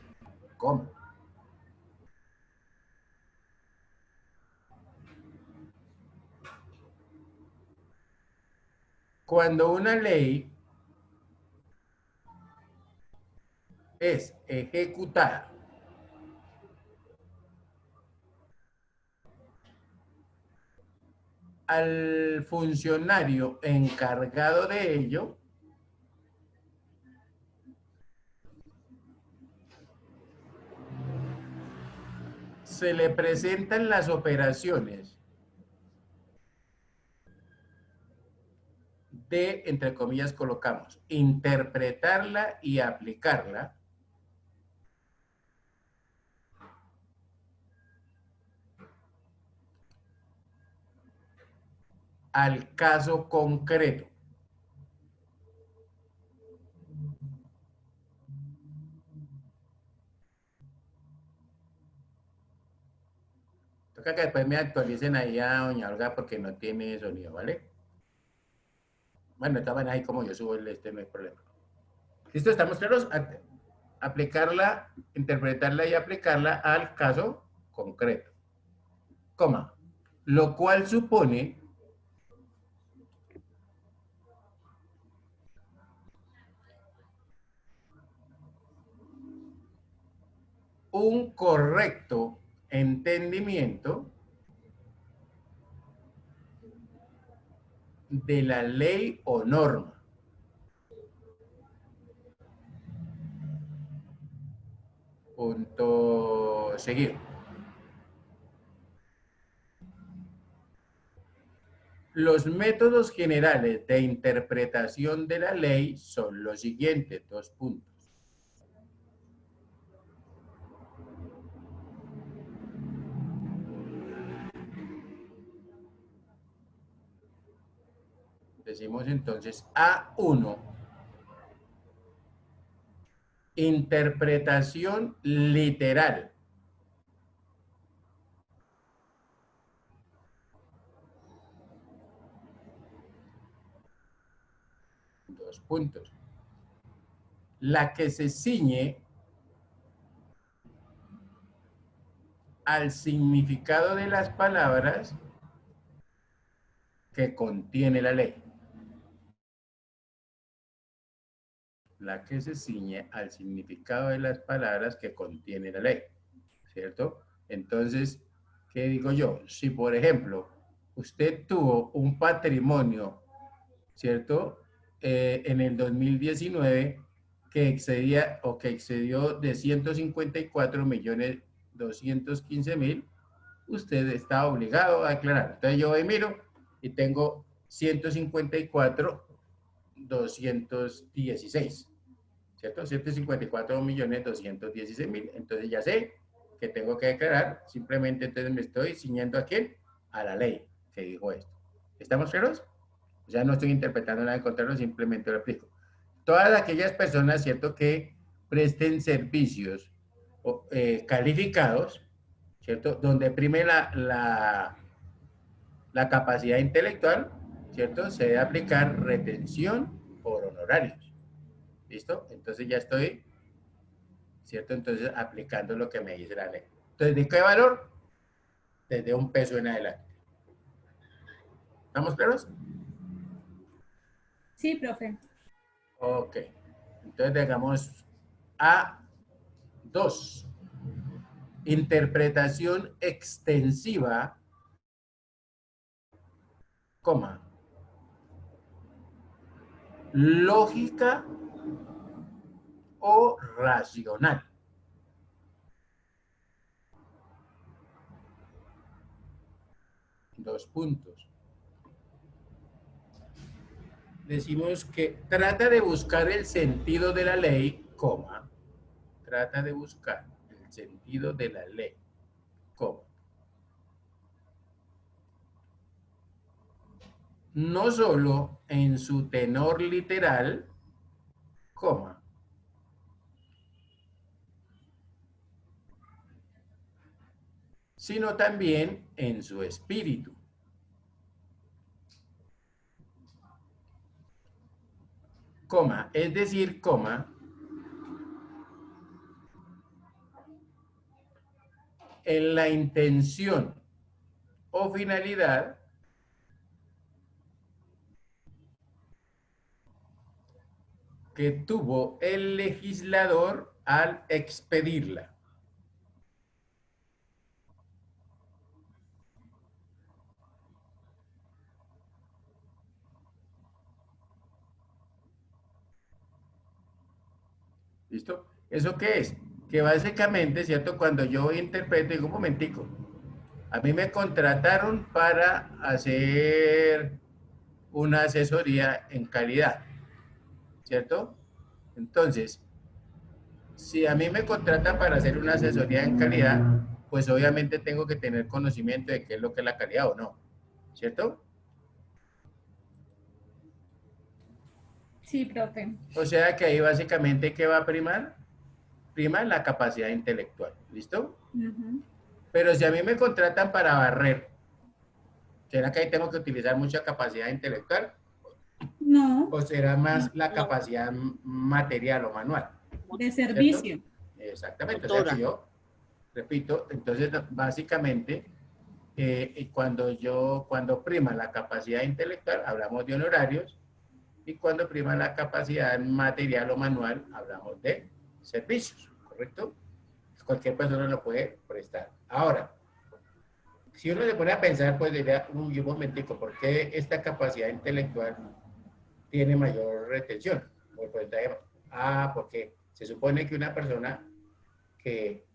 coma. Cuando una ley es ejecutada al funcionario encargado de ello, se le presentan las operaciones de, entre comillas, colocamos, interpretarla y aplicarla al caso concreto. Toca que después me actualicen ahí a doña Olga porque no tiene sonido, ¿vale? Bueno, estaban ahí como yo subo el no hay problema. ¿Listo? ¿Estamos claros? Aplicarla, interpretarla y aplicarla al caso concreto. Coma. Lo cual supone un correcto entendimiento de la ley o norma. Punto seguido. Los métodos generales de interpretación de la ley son los siguientes, 2 puntos. Decimos entonces A1, interpretación literal. Dos puntos. La que se ciñe al significado de las palabras que contiene la ley. La que se ciñe al significado de las palabras que contiene la ley, ¿cierto? Entonces, ¿qué digo yo? Si, por ejemplo, usted tuvo un patrimonio, ¿cierto? En el 2019 que excedía o que excedió de 154.215.000, usted está obligado a declarar. Entonces yo hoy miro y tengo 154.216, ¿cierto? 154.216.000. Entonces ya sé que tengo que declarar, simplemente entonces me estoy ciñendo ¿a quién? A la ley que dijo esto. ¿Estamos claros? Ya no estoy interpretando nada en contrario, simplemente lo aplico. Todas aquellas personas, ¿cierto?, que presten servicios calificados, ¿cierto?, donde prime la capacidad intelectual, ¿cierto?, se debe aplicar retención por honorarios. ¿Listo? Entonces ya estoy, ¿cierto?, entonces aplicando lo que me dice la ley. Entonces, ¿de qué valor? Desde $1 en adelante. ¿Estamos claros? Sí, profe. Ok. Entonces, digamos A2. Interpretación extensiva, coma, lógica o racional. Dos puntos. decimos que trata de buscar el sentido de la ley, coma, trata de buscar el sentido de la ley, coma. No solo en su tenor literal, coma, sino también en su espíritu. Coma, es decir, coma, en la intención o finalidad que tuvo el legislador al expedirla. ¿Listo? ¿Eso qué es? Que básicamente, ¿cierto? Cuando yo interpreto, digo, un momentico, a mí me contrataron para hacer una asesoría en calidad, ¿cierto? Entonces, si a mí me contratan para hacer una asesoría en calidad, pues obviamente tengo que tener conocimiento de qué es lo que es la calidad o no, ¿cierto? Sí, profe. O sea que ahí básicamente, ¿qué va a primar? Prima la capacidad intelectual, ¿listo? Pero si a mí me contratan para barrer, ¿será que ahí tengo que utilizar mucha capacidad intelectual? No. ¿O será más la capacidad material o manual? De servicio. ¿Cierto? Exactamente. O sea que yo, repito, entonces básicamente, cuando prima la capacidad intelectual, hablamos de honorarios, y cuando prima la capacidad material o manual, hablamos de servicios, ¿correcto? Cualquier persona lo puede prestar. Ahora, si uno se pone a pensar, pues diría, un momentico, ¿por qué esta capacidad intelectual tiene mayor retención? Porque se supone que una persona que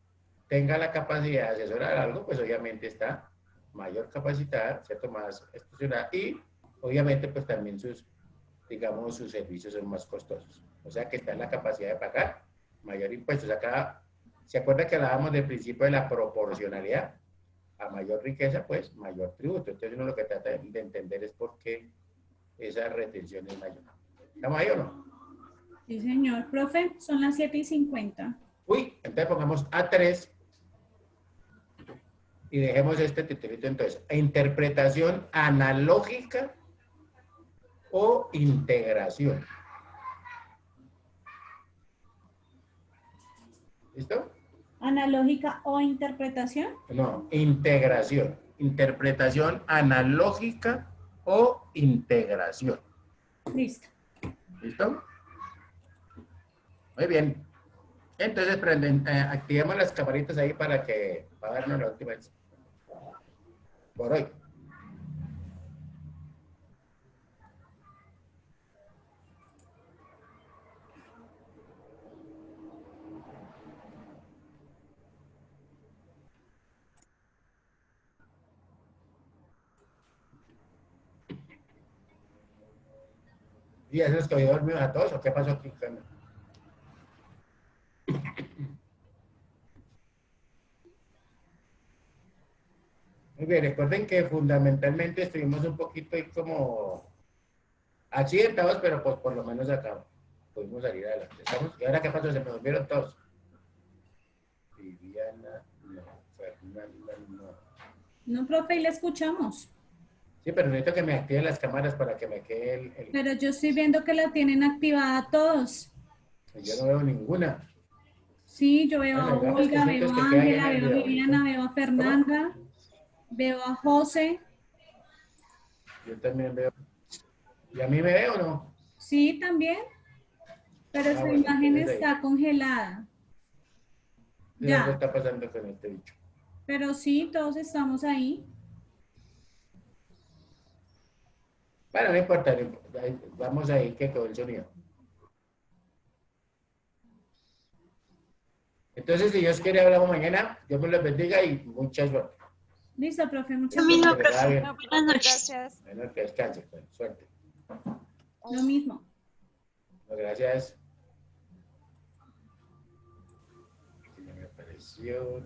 tenga la capacidad de asesorar algo, pues obviamente está mayor capacitada, ¿cierto? Más estructurada, y obviamente pues también sus servicios son más costosos. O sea que está en la capacidad de pagar mayor impuestos. Acá, ¿se acuerda que hablábamos del principio de la proporcionalidad? A mayor riqueza, pues, mayor tributo. Entonces uno lo que trata de entender es por qué esa retención es mayor. ¿Estamos ahí o no? Sí, señor. Profe, son las 7:50. Uy, entonces pongamos A3 y dejemos este titulito entonces. Interpretación analógica o integración. ¿Listo? ¿Analógica o interpretación? No, integración. Interpretación analógica o integración. Listo. ¿Listo? Muy bien. Entonces, activemos las camaritas ahí para darnos la última vez. Por hoy. ¿Y ya se los cogió dormidos a todos o qué pasó aquí? Muy bien, recuerden que fundamentalmente estuvimos un poquito ahí como accidentados, pero pues por lo menos acá pudimos salir adelante. ¿Y ahora qué pasó? Se me volvieron todos. Viviana, no. Fernanda, no. No, profe, y le escuchamos. Sí, pero necesito que me activen las cámaras para que me quede el... Pero yo estoy viendo que la tienen activada todos. Yo no veo ninguna. Sí, yo veo a Olga, veo a Ángela, veo a Viviana, veo a Fernanda, veo a José. Yo también veo. ¿Y a mí me veo o no? Sí, también. Pero su imagen está congelada. Ya. ¿Qué está pasando con este bicho? Pero sí, todos estamos ahí. Bueno, no importa. Vamos ahí que quedó el sonido. Entonces, si Dios quiere, hablamos mañana. Dios me los bendiga y mucha suerte. Listo, profe. Muchas gracias. Buenas noches. Gracias. Bueno, que descanse. Suerte. Lo mismo. Gracias. Me apareció.